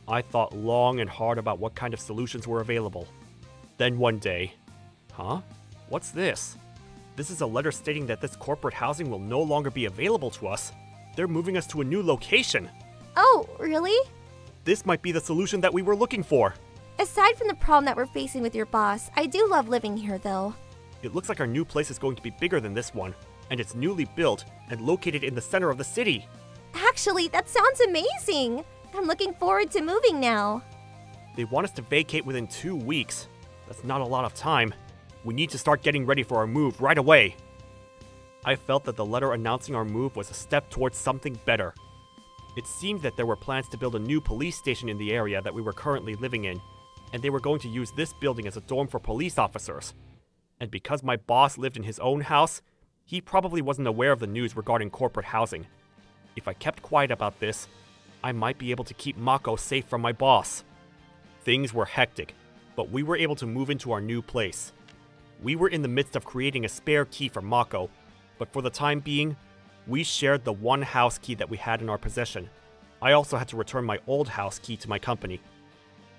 I thought long and hard about what kind of solutions were available. Then one day... Huh? What's this? This is a letter stating that this corporate housing will no longer be available to us. They're moving us to a new location.
Oh, really?
this might be the solution that we were looking for.
Aside from the problem that we're facing with your boss, I do love living here though.
It looks like our new place is going to be bigger than this one, and it's newly built and located in the center of the city.
Actually, that sounds amazing. I'm looking forward to moving now.
They want us to vacate within 2 weeks. That's not a lot of time. We need to start getting ready for our move right away. I felt that the letter announcing our move was a step towards something better. It seemed that there were plans to build a new police station in the area that we were currently living in, and they were going to use this building as a dorm for police officers. And because my boss lived in his own house, he probably wasn't aware of the news regarding corporate housing. If I kept quiet about this, I might be able to keep Mako safe from my boss. Things were hectic, but we were able to move into our new place. We were in the midst of creating a spare key for Mako, but for the time being, we shared the one house key that we had in our possession. I also had to return my old house key to my company.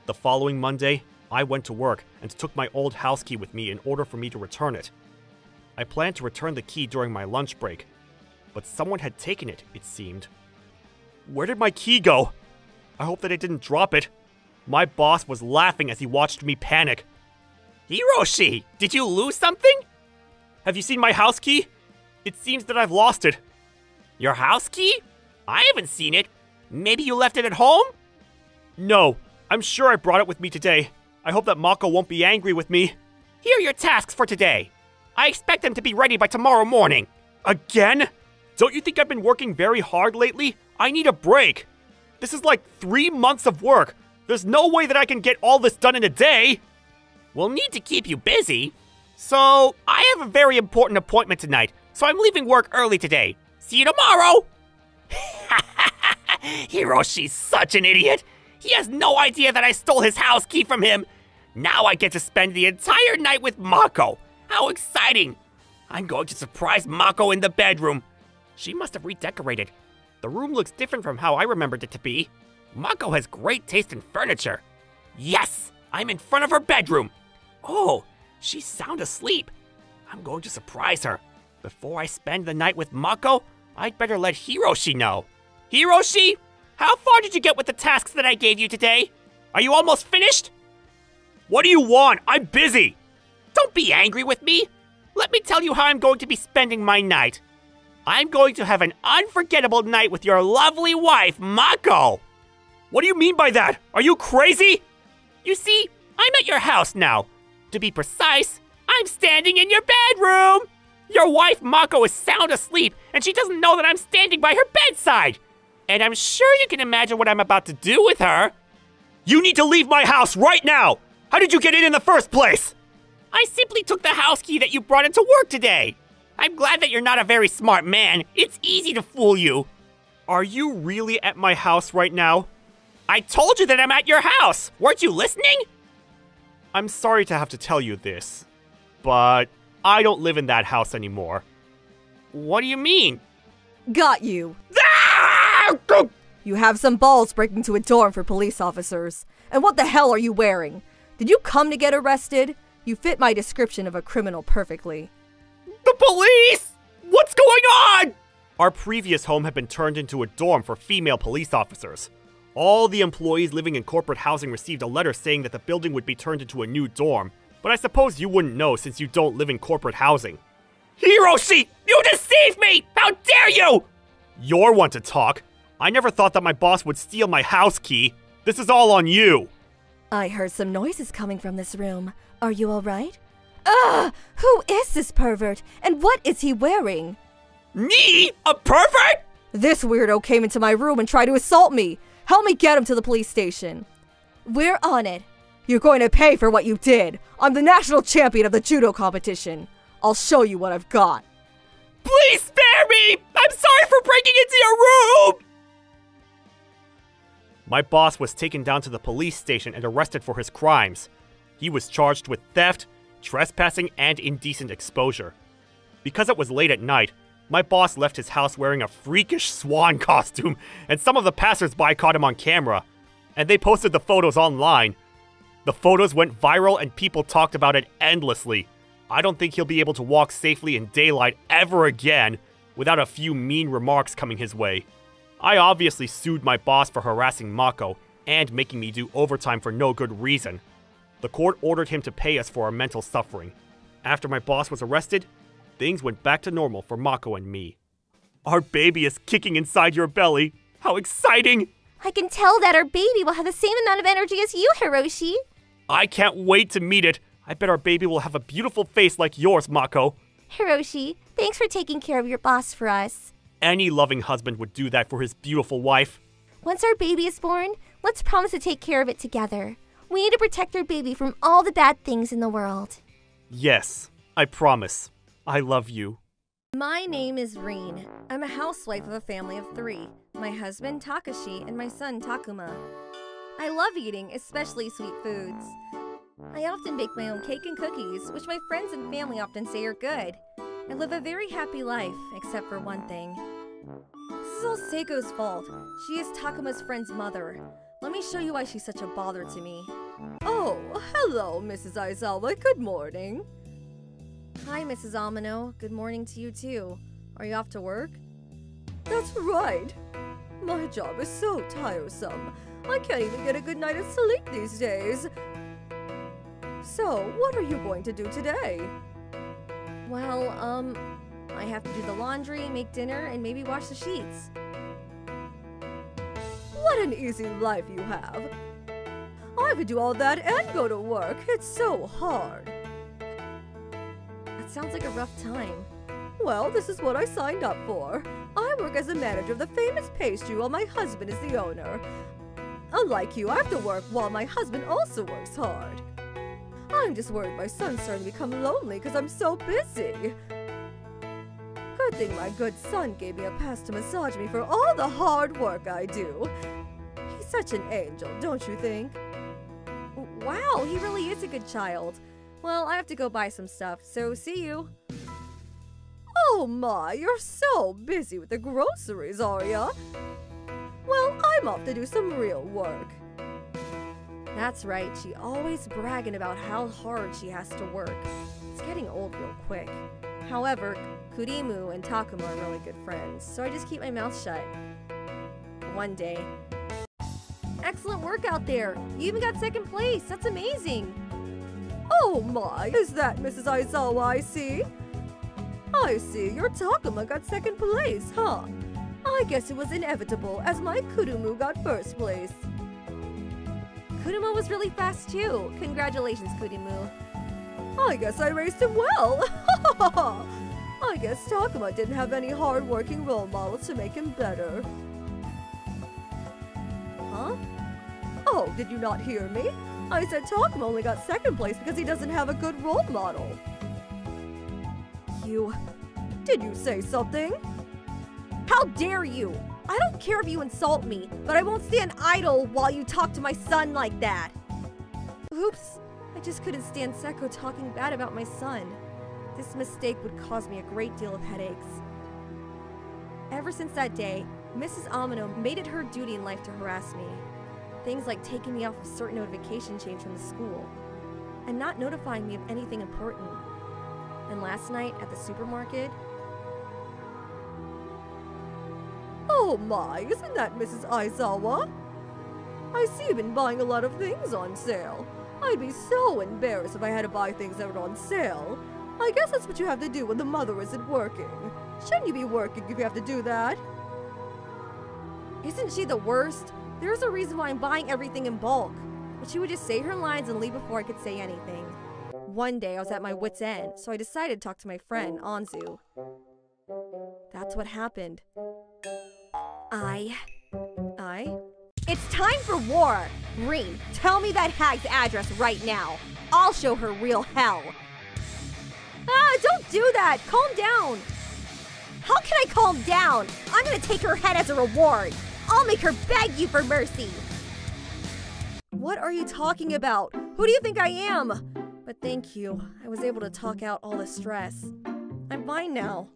The following Monday, I went to work and took my old house key with me in order for me to return it. I planned to return the key during my lunch break, but someone had taken it, it seemed. Where did my key go? I hope that I didn't drop it. My boss was laughing as he watched me panic.
Hiroshi, did you lose something?
Have you seen my house key? It seems that I've lost it.
Your house key? I haven't seen it. Maybe you left it at home?
No, I'm sure I brought it with me today. I hope that Mako won't be angry with me.
Here are your tasks for today. I expect them to be ready by tomorrow morning.
Again? Don't you think I've been working very hard lately? I need a break. This is like 3 months of work. There's no way that I can get all this done in a day.
We'll need to keep you busy. So, I have a very important appointment tonight, so I'm leaving work early today. See you tomorrow! Hiroshi's such an idiot. He has no idea that I stole his house key from him. Now I get to spend the entire night with Mako. How exciting! I'm going to surprise Mako in the bedroom. She must have redecorated. The room looks different from how I remembered it to be. Mako has great taste in furniture. Yes! I'm in front of her bedroom. Oh, she's sound asleep. I'm going to surprise her. Before I spend the night with Mako, I'd better let Hiroshi know. Hiroshi, how far did you get with the tasks that I gave you today? Are you almost finished?
What do you want? I'm busy.
Don't be angry with me. Let me tell you how I'm going to be spending my night. I'm going to have an unforgettable night with your lovely wife, Mako.
What do you mean by that? Are you crazy?
You see, I'm at your house now. To be precise, I'm standing in your bedroom. Your wife, Mako, is sound asleep, and she doesn't know that I'm standing by her bedside. And I'm sure you can imagine what I'm about to do with her.
You need to leave my house right now! How did you get in the first place?
I simply took the house key that you brought into work today. I'm glad that you're not a very smart man. It's easy to fool you.
Are you really at my house right now?
I told you that I'm at your house. Weren't you listening?
I'm sorry to have to tell you this, but I don't live in that house anymore.
What do you mean?
Got you.
Ah!
You have some balls breaking into a dorm for police officers. And what the hell are you wearing? Did you come to get arrested? You fit my description of a criminal perfectly.
The police! What's going on?
Our previous home had been turned into a dorm for female police officers. All the employees living in corporate housing received a letter saying that the building would be turned into a new dorm, but I suppose you wouldn't know since you don't live in corporate housing.
Hiroshi! You deceived me! How dare you!
You're one to talk. I never thought that my boss would steal my house key. This is all on you.
I heard some noises coming from this room. Are you alright? Ugh! Who is this pervert? And what is he wearing?
Me? A pervert?
This weirdo came into my room and tried to assault me. Help me get him to the police station.
We're on it.
You're going to pay for what you did. I'm the national champion of the judo competition. I'll show you what I've got.
Please spare me! I'm sorry for breaking into your room!
My boss was taken down to the police station and arrested for his crimes. He was charged with theft, trespassing, and indecent exposure. Because it was late at night, my boss left his house wearing a freakish swan costume, and some of the passers-by caught him on camera, and they posted the photos online. The photos went viral and people talked about it endlessly. I don't think he'll be able to walk safely in daylight ever again without a few mean remarks coming his way. I obviously sued my boss for harassing Mako, and making me do overtime for no good reason. The court ordered him to pay us for our mental suffering. After my boss was arrested, things went back to normal for Mako and me. Our baby is kicking inside your belly. How exciting!
I can tell that our baby will have the same amount of energy as you, Hiroshi.
I can't wait to meet it. I bet our baby will have a beautiful face like yours, Mako.
Hiroshi, thanks for taking care of your boss for us.
Any loving husband would do that for his beautiful wife.
Once our baby is born, let's promise to take care of it together. We need to protect our baby from all the bad things in the world.
Yes, I promise. I love you.
My name is Reen. I'm a housewife of a family of 3. My husband, Takashi, and my son, Takuma. I love eating, especially sweet foods. I often bake my own cake and cookies, which my friends and family often say are good. I live a very happy life, except for one thing. This is all Seiko's fault. She is Takuma's friend's mother. Let me show you why she's such a bother to me.
Oh, hello, Mrs. Aizawa. Good morning.
Hi, Mrs. Amano. Good morning to you, too. Are you off to work?
That's right. My job is so tiresome. I can't even get a good night of sleep these days. So, what are you going to do today?
Well, I have to do the laundry, make dinner, and maybe wash the sheets.
What an easy life you have. I have to do all that and go to work. It's so hard.
That sounds like a rough time.
Well, this is what I signed up for. I work as a manager of the famous pastry while my husband is the owner. Unlike you, I have to work while my husband also works hard. I'm just worried my son's starting to become lonely because I'm so busy. Good thing my good son gave me a pass to massage me for all the hard work I do. He's such an angel, don't you think?
Wow, he really is a good child. Well, I have to go buy some stuff, so see you.
Oh my, you're so busy with the groceries, are ya? Well, I'm off to do some real work.
That's right, she always bragging about how hard she has to work. It's getting old real quick. However, Kurimu and Takuma are really good friends, so I just keep my mouth shut. One day. Excellent work out there! You even got second place! That's amazing!
Oh my, is that Mrs. Aizawa I see? I see, your Takuma got second place, huh? I guess it was inevitable, as my Kurumu got first place.
Kuruma was really fast too. Congratulations, Kurimu.
I guess I raced him well. I guess Takuma didn't have any hard-working role models to make him better. Huh? Oh, did you not hear me? I said Takuma only got second place because he doesn't have a good role model. Did you say something?
How dare you! I don't care if you insult me, but I won't stand idle while you talk to my son like that. Oops, I just couldn't stand Seko talking bad about my son. This mistake would cause me a great deal of headaches. Ever since that day, Mrs. Amano made it her duty in life to harass me. Things like taking me off of certain notification chains from the school, and not notifying me of anything important. And last night at the supermarket...
Oh my, isn't that Mrs. Aizawa? I see you've been buying a lot of things on sale. I'd be so embarrassed if I had to buy things that were on sale. I guess that's what you have to do when the mother isn't working. Shouldn't you be working if you have to do that?
Isn't she the worst? There's a reason why I'm buying everything in bulk. But she would just say her lines and leave before I could say anything. One day I was at my wit's end, so I decided to talk to my friend, Anzu. That's what happened. It's time for war! Reen, tell me that hag's address right now. I'll show her real hell. Ah, don't do that! Calm down! How can I calm down? I'm gonna take her head as a reward. I'll make her beg you for mercy. What are you talking about? Who do you think I am? But thank you. I was able to talk out all the stress. I'm fine now.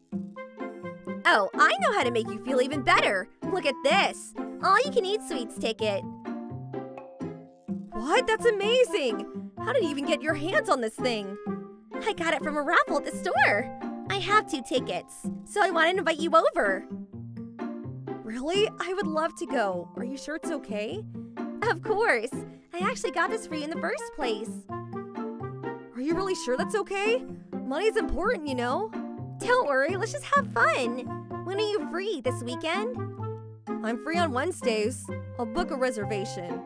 Oh, I know how to make you feel even better. Look at this. All-you-can-eat sweets ticket. What? That's amazing. How did you even get your hands on this thing? I got it from a raffle at the store. I have 2 tickets, so I wanted to invite you over. Really? I would love to go. Are you sure it's okay?
Of course. I actually got this for you in the first place.
Are you really sure that's okay? Money's important, you know.
Don't worry, let's just have fun. When are you free? This weekend?
I'm free on Wednesdays. I'll book a reservation.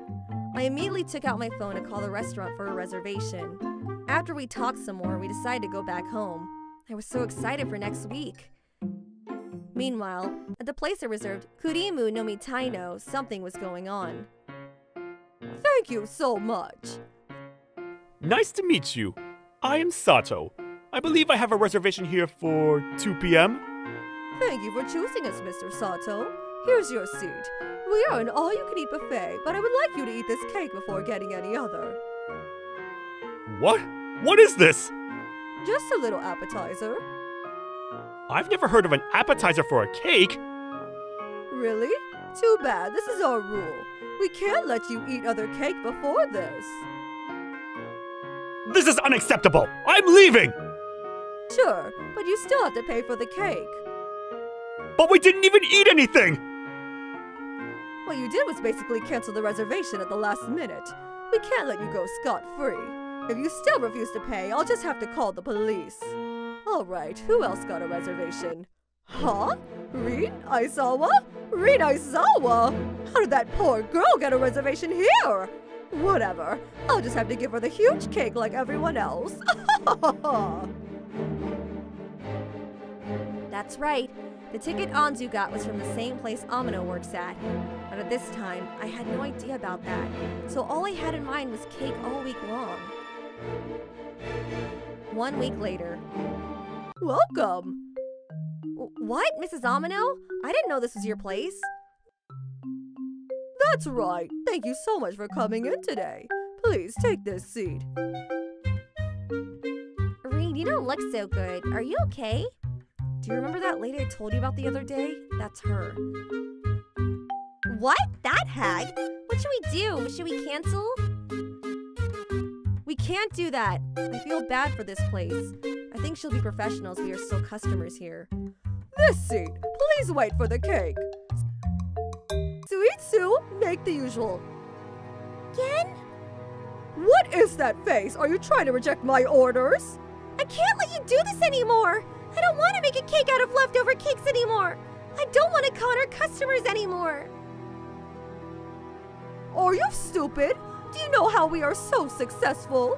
I immediately took out my phone to call the restaurant for a reservation. After we talked some more, we decided to go back home. I was so excited for next week. Meanwhile, at the place I reserved, Kurimu no Mitai no, something was going on. Thank you so much.
Nice to meet you. I am Sato. I believe I have a reservation here for 2 p.m.
Thank you for choosing us, Mr. Sato. Here's your seat. We are an all-you-can-eat buffet, but I would like you to eat this cake before getting any other.
What? What is this?
Just a little appetizer.
I've never heard of an appetizer for a cake.
Really? Too bad. This is our rule. We can't let you eat other cake before this.
This is unacceptable. I'm leaving.
Sure, but you still have to pay for the cake.
But we didn't even eat anything.
What you did was basically cancel the reservation at the last minute. We can't let you go scot-free. If you still refuse to pay, I'll just have to call the police. Alright, who else got a reservation? Huh? Rin Aizawa? Rin Aizawa? How did that poor girl get a reservation here? Whatever. I'll just have to give her the huge cake like everyone else.
That's right. The ticket Anzu got was from the same place Amino works at. But at this time, I had no idea about that. So all I had in mind was cake all week long. 1 week later.
Welcome.
What, Mrs. Amino? I didn't know this was your place.
That's right. Thank you so much for coming in today. Please take this seat.
Reed, you don't look so good. Are you okay? Do you remember that lady I told you about the other day? That's her.
What? That hag? What should we do? Should we cancel?
We can't do that. I feel bad for this place. I think she'll be professional as we are still customers here.
This seat. Please wait for the cake. Suitsu, make the usual.
Again?
What is that face? Are you trying to reject my orders?
I can't let you do this anymore. I don't want to make a cake out of leftover cakes anymore. I don't want to con our customers anymore.
Are you stupid? Do you know how we are so successful?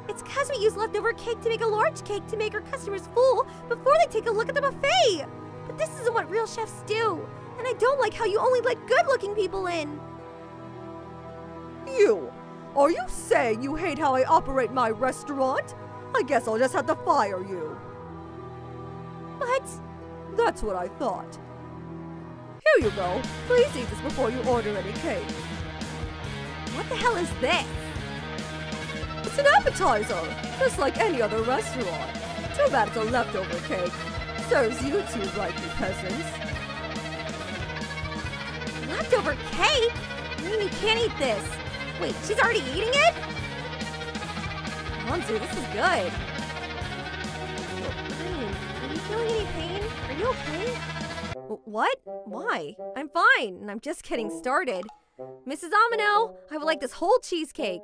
It's because we use leftover cake to make a large cake to make our customers full before they take a look at the buffet. But this isn't what real chefs do. And I don't like how you only let good-looking people in.
You! Are you saying you hate how I operate my restaurant? I guess I'll just have to fire you.
What?
That's what I thought. Here you go. Please eat this before you order any cake.
What the hell is this?
It's an appetizer, just like any other restaurant. Too bad it's a leftover cake. Serves you two right, you peasants.
Leftover cake? I mean, you can't eat this. Wait, she's already eating it?
Anzu, this is good.
Are you feeling any pain? Are you okay?
What? Why? I'm fine, and I'm just getting started. Mrs. Amino, I would like this whole cheesecake.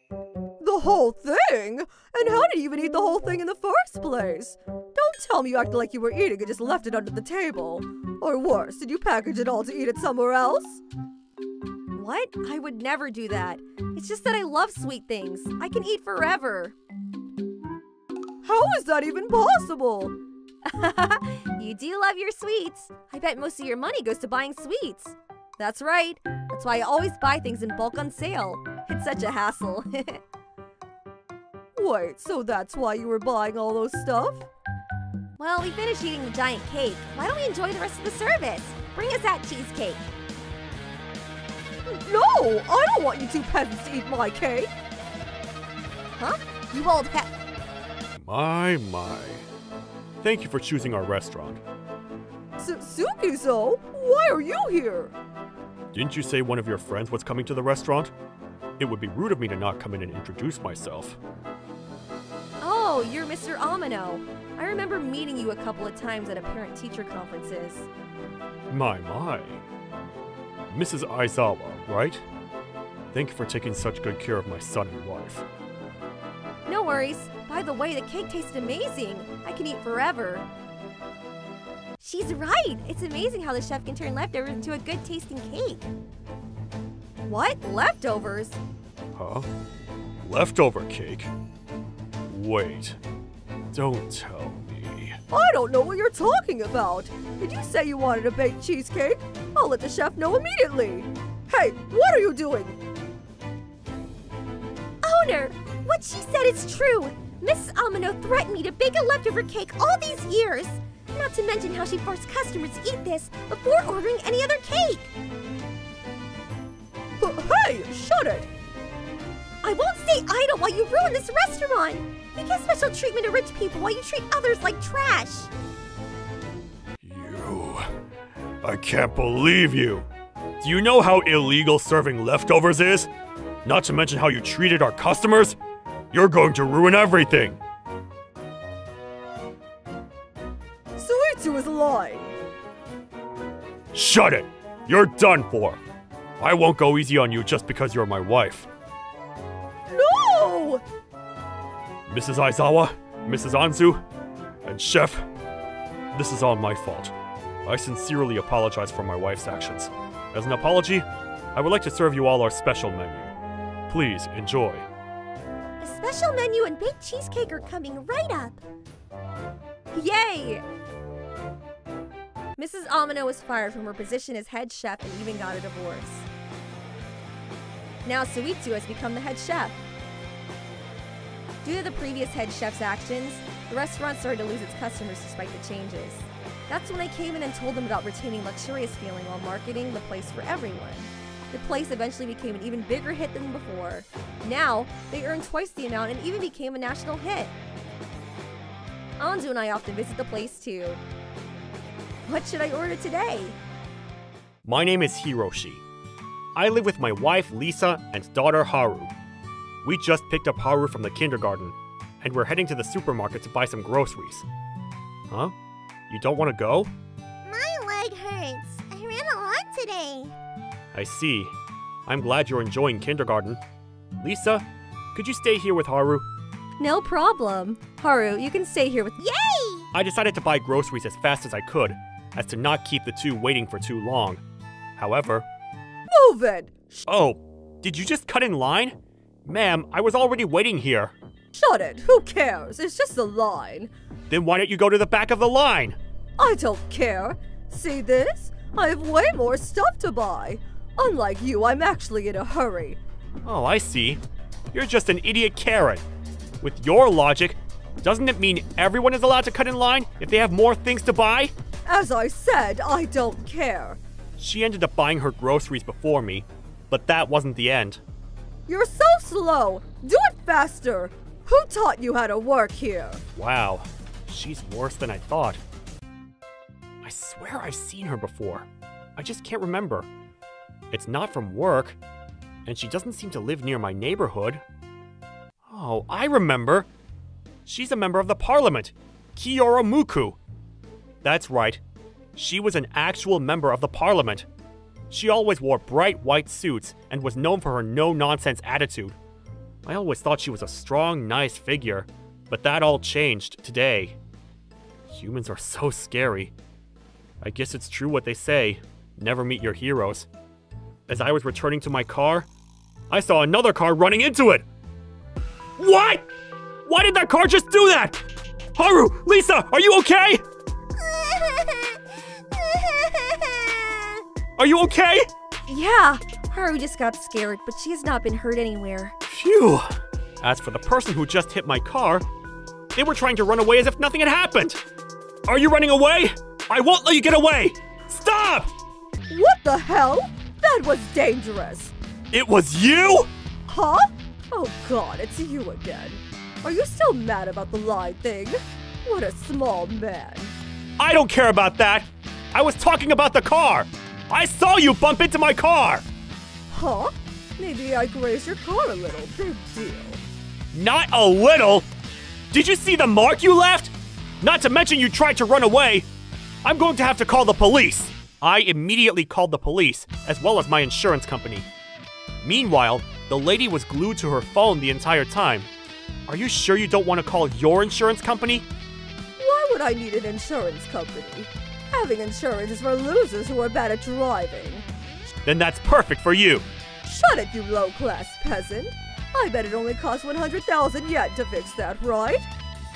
The whole thing? And how did you even eat the whole thing in the first place? Don't tell me you acted like you were eating and just left it under the table. Or worse, did you package it all to eat it somewhere else?
What? I would never do that. It's just that I love sweet things. I can eat forever.
How is that even possible?
You do love your sweets. I bet most of your money goes to buying sweets. That's right. That's why I always buy things in bulk on sale. It's such a hassle.
Wait, so that's why you were buying all those stuff?
Well, we finished eating the giant cake. Why don't we enjoy the rest of the service? Bring us that cheesecake.
No! I don't want you two peasants to eat my cake!
Huh? You old heck.
My. Thank you for choosing our restaurant.
Sukizo, why are you here?
Didn't you say one of your friends was coming to the restaurant? It would be rude of me to not come in and introduce myself.
Oh, you're Mr. Amino. I remember meeting you a couple of times at a parent-teacher conferences.
My. Mrs. Aizawa, right? Thank you for taking such good care of my son and wife.
No worries. By the way, the cake tastes amazing. I can eat forever. She's right. It's amazing how the chef can turn leftovers into a good tasting cake. What? Leftovers?
Huh? Leftover cake? Wait. Don't tell me.
I don't know what you're talking about. Did you say you wanted a baked cheesecake? I'll let the chef know immediately. Hey, what are you doing?
Owner, what she said is true. Mrs. Amano threatened me to bake a leftover cake all these years. Not to mention how she forced customers to eat this before ordering any other cake.
Hey, shut it!
I won't stay idle while you ruin this restaurant. You give special treatment to rich people while you treat others like trash.
You... I can't believe you! Do you know how illegal serving leftovers is? Not to mention how you treated our customers? You're going to ruin everything!
Suitsu is lying.
Shut it! You're done for! I won't go easy on you just because you're my wife.
No!
Mrs. Aizawa, Mrs. Anzu, and Chef, this is all my fault. I sincerely apologize for my wife's actions. As an apology, I would like to serve you all our special menu. Please enjoy.
A special menu and baked cheesecake are coming right up. Yay! Mrs. Amano was fired from her position as head chef and even got a divorce. Now Suitsu has become the head chef. Due to the previous head chef's actions, the restaurant started to lose its customers despite the changes. That's when I came in and told them about retaining luxurious feeling while marketing the place for everyone. The place eventually became an even bigger hit than before. Now, they earned twice the amount and even became a national hit. Anzu and I often visit the place too. What should I order today?
My name is Hiroshi. I live with my wife Lisa and daughter Haru. We just picked up Haru from the kindergarten, and we're heading to the supermarket to buy some groceries. Huh? You don't want to go?
My leg hurts. I ran a lot today.
I see. I'm glad you're enjoying kindergarten. Lisa, could you stay here with Haru?
No problem. Haru, you can stay here with—
Yay!
I decided to buy groceries as fast as I could, as to not keep the two waiting for too long. However—
Move it!
Oh, did you just cut in line? Ma'am, I was already waiting here.
Shut it! Who cares? It's just a line.
Then why don't you go to the back of the line?
I don't care. See this? I have way more stuff to buy. Unlike you, I'm actually in a hurry.
Oh, I see. You're just an idiot Karen. With your logic, doesn't it mean everyone is allowed to cut in line if they have more things to buy?
As I said, I don't care.
She ended up buying her groceries before me, but that wasn't the end.
You're so slow. Do it faster. Who taught you how to work here?
Wow, she's worse than I thought. I swear I've seen her before. I just can't remember. It's not from work, and she doesn't seem to live near my neighborhood. Oh, I remember. She's a member of the parliament, Kiyoro Muku. That's right. She was an actual member of the parliament. She always wore bright white suits and was known for her no-nonsense attitude. I always thought she was a strong, nice figure, but that all changed today. Humans are so scary. I guess it's true what they say, never meet your heroes. As I was returning to my car, I saw another car running into it. What? Why did that car just do that? Haru, Lisa, are you okay? Are you okay?
Yeah, Haru just got scared, but she has not been hurt anywhere.
Phew. As for the person who just hit my car, they were trying to run away as if nothing had happened. Are you running away? I won't let you get away! Stop!
What the hell? That was dangerous.
It was you?
Huh? Oh god, it's you again. Are you still mad about the lie thing? What a small man.
I don't care about that. I was talking about the car. I saw you bump into my car.
Huh? Maybe I grazed your car a little. Big deal.
Not a little. Did you see the mark you left? Not to mention you tried to run away. I'm going to have to call the police. I immediately called the police, as well as my insurance company. Meanwhile, the lady was glued to her phone the entire time. Are you sure you don't want to call your insurance company?
Why would I need an insurance company? Having insurance is for losers who are bad at driving.
Then that's perfect for you.
Shut it, you low-class peasant. I bet it only costs 100,000 yen to fix that, right?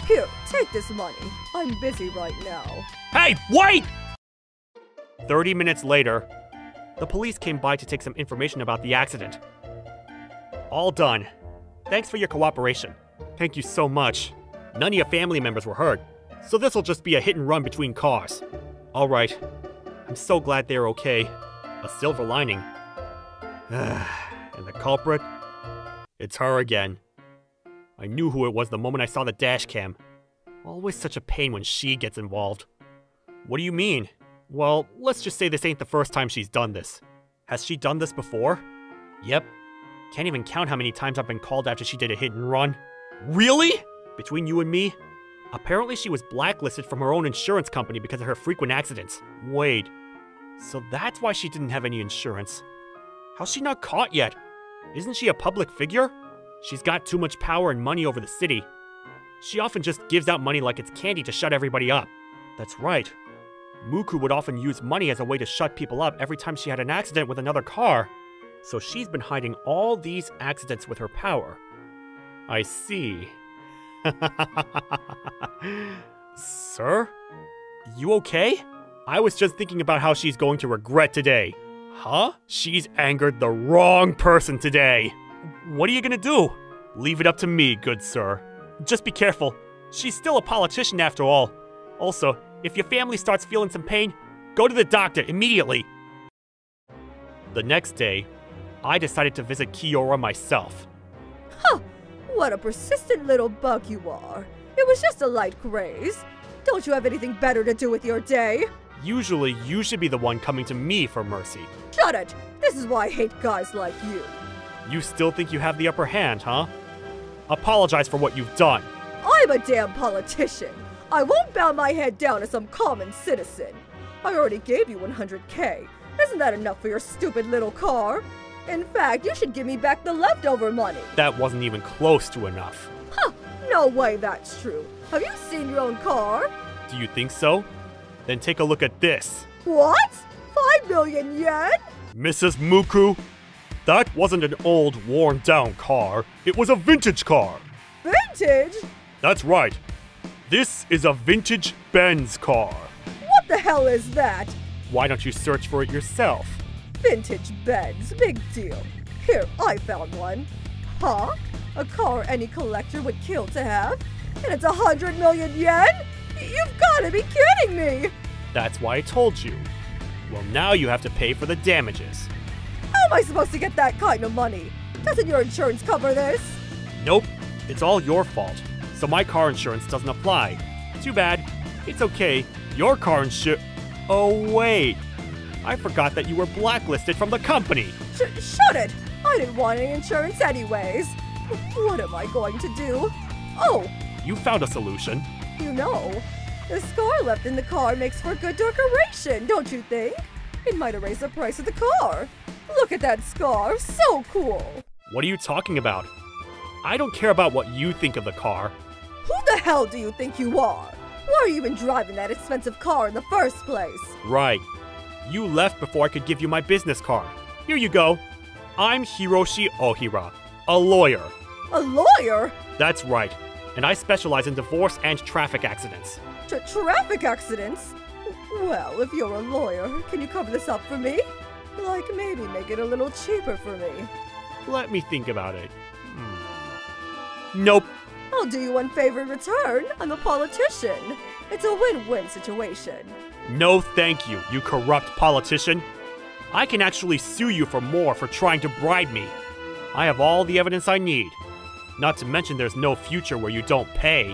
Here, take this money. I'm busy right now.
Hey, wait! 30 minutes later, the police came by to take some information about the accident. All done. Thanks for your cooperation. Thank you so much. None of your family members were hurt, so this'll just be a hit and run between cars. Alright. I'm so glad they're okay. A silver lining. And the culprit? It's her again. I knew who it was the moment I saw the dash cam. Always such a pain when she gets involved. What do you mean? Well, let's just say this ain't the first time she's done this. Has she done this before? Yep. Can't even count how many times I've been called after she did a hit and run. Really? Between you and me? Apparently she was blacklisted from her own insurance company because of her frequent accidents. Wait. So that's why she didn't have any insurance. How's she not caught yet? Isn't she a public figure? She's got too much power and money over the city. She often just gives out money like it's candy to shut everybody up. That's right. Muku would often use money as a way to shut people up every time she had an accident with another car. So she's been hiding all these accidents with her power. I see. Sir? You okay? I was just thinking about how she's going to regret today. Huh? She's angered the wrong person today. What are you gonna do? Leave it up to me, good sir. Just be careful. She's still a politician after all. Also, if your family starts feeling some pain, go to the doctor immediately. The next day, I decided to visit Kiora myself.
Huh! What a persistent little bug you are. It was just a light graze. Don't you have anything better to do with your day?
Usually, you should be the one coming to me for mercy.
Shut it! This is why I hate guys like you.
You still think you have the upper hand, huh? Apologize for what you've done.
I'm a damn politician. I won't bow my head down to some common citizen. I already gave you 100K. Isn't that enough for your stupid little car? In fact, you should give me back the leftover money.
That wasn't even close to enough.
Huh, no way that's true. Have you seen your own car?
Do you think so? Then take a look at this.
What? 5 million yen?
Mrs. Muku, that wasn't an old, worn-down car. It was a vintage car.
Vintage?
That's right. This is a vintage Benz car.
What the hell is that?
Why don't you search for it yourself?
Vintage Benz, big deal. Here, I found one. Huh? A car any collector would kill to have? And it's 100 million yen? You've gotta be kidding me!
That's why I told you. Well, now you have to pay for the damages.
How am I supposed to get that kind of money? Doesn't your insurance cover this?
Nope, it's all your fault. So my car insurance doesn't apply. Too bad. It's okay. Your car insurance... Oh, wait. I forgot that you were blacklisted from the company.
Shut it! I didn't want any insurance anyways. What am I going to do? Oh,
You found a solution.
you know, the scar left in the car makes for good decoration, don't you think? It might erase the price of the car. Look at that scar, so cool.
What are you talking about? I don't care about what you think of the car.
Who the hell do you think you are? Why are you even driving that expensive car in the first place?
Right. You left before I could give you my business card. Here you go. I'm Hiroshi Ohira, a lawyer.
A lawyer?
That's right. And I specialize in divorce and traffic accidents.
Traffic accidents? Well, if you're a lawyer, can you cover this up for me? Like maybe make it a little cheaper for me.
Let me think about it. Nope.
I'll do you one favor in return. I'm a politician. It's a win-win situation.
No thank you, you corrupt politician. I can actually sue you for more for trying to bribe me. I have all the evidence I need. Not to mention there's no future where you don't pay.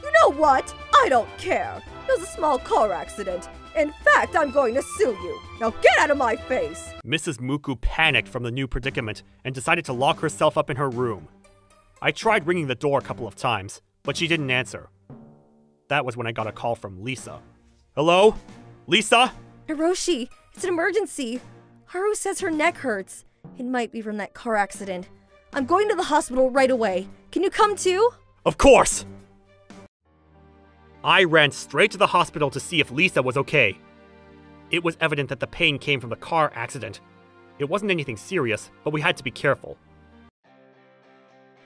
You know what? I don't care. It was a small car accident. In fact, I'm going to sue you. Now get out of my face!
Mrs. Muku panicked from the new predicament and decided to lock herself up in her room. I tried ringing the door a couple of times, but she didn't answer. That was when I got a call from Lisa. Hello? Lisa?
Hiroshi, It's an emergency. Haru says her neck hurts. It might be from that car accident. I'm going to the hospital right away. Can you come too?
Of course! I ran straight to the hospital to see if Lisa was okay. It was evident that the pain came from the car accident. It wasn't anything serious, but we had to be careful.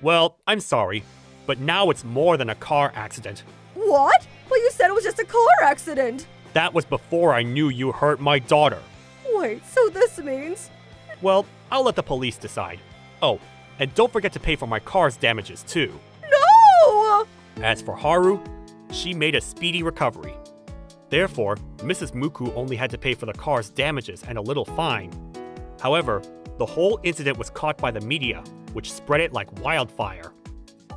Well, I'm sorry, but now it's more than a car accident.
What? Well, you said it was just a car accident.
That was before I knew you hurt my daughter.
Wait, so this means...
Well, I'll let the police decide. Oh, and don't forget to pay for my car's damages too.
No!
As for Haru, she made a speedy recovery. Therefore, Mrs. Muku only had to pay for the car's damages and a little fine. However, the whole incident was caught by the media, which spread it like wildfire.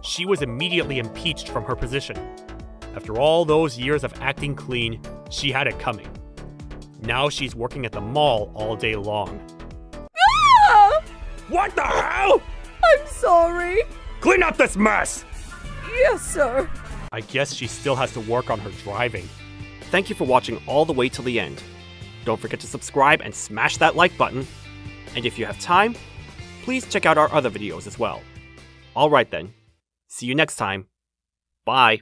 She was immediately impeached from her position. After all those years of acting clean, she had it coming. Now she's working at the mall all day long.
Ah!
What the hell?
I'm sorry.
Clean up this mess!
Yes, sir.
I guess she still has to work on her driving. Thank you for watching all the way till the end. Don't forget to subscribe and smash that like button. And if you have time, please check out our other videos as well. Alright then. See you next time. Bye.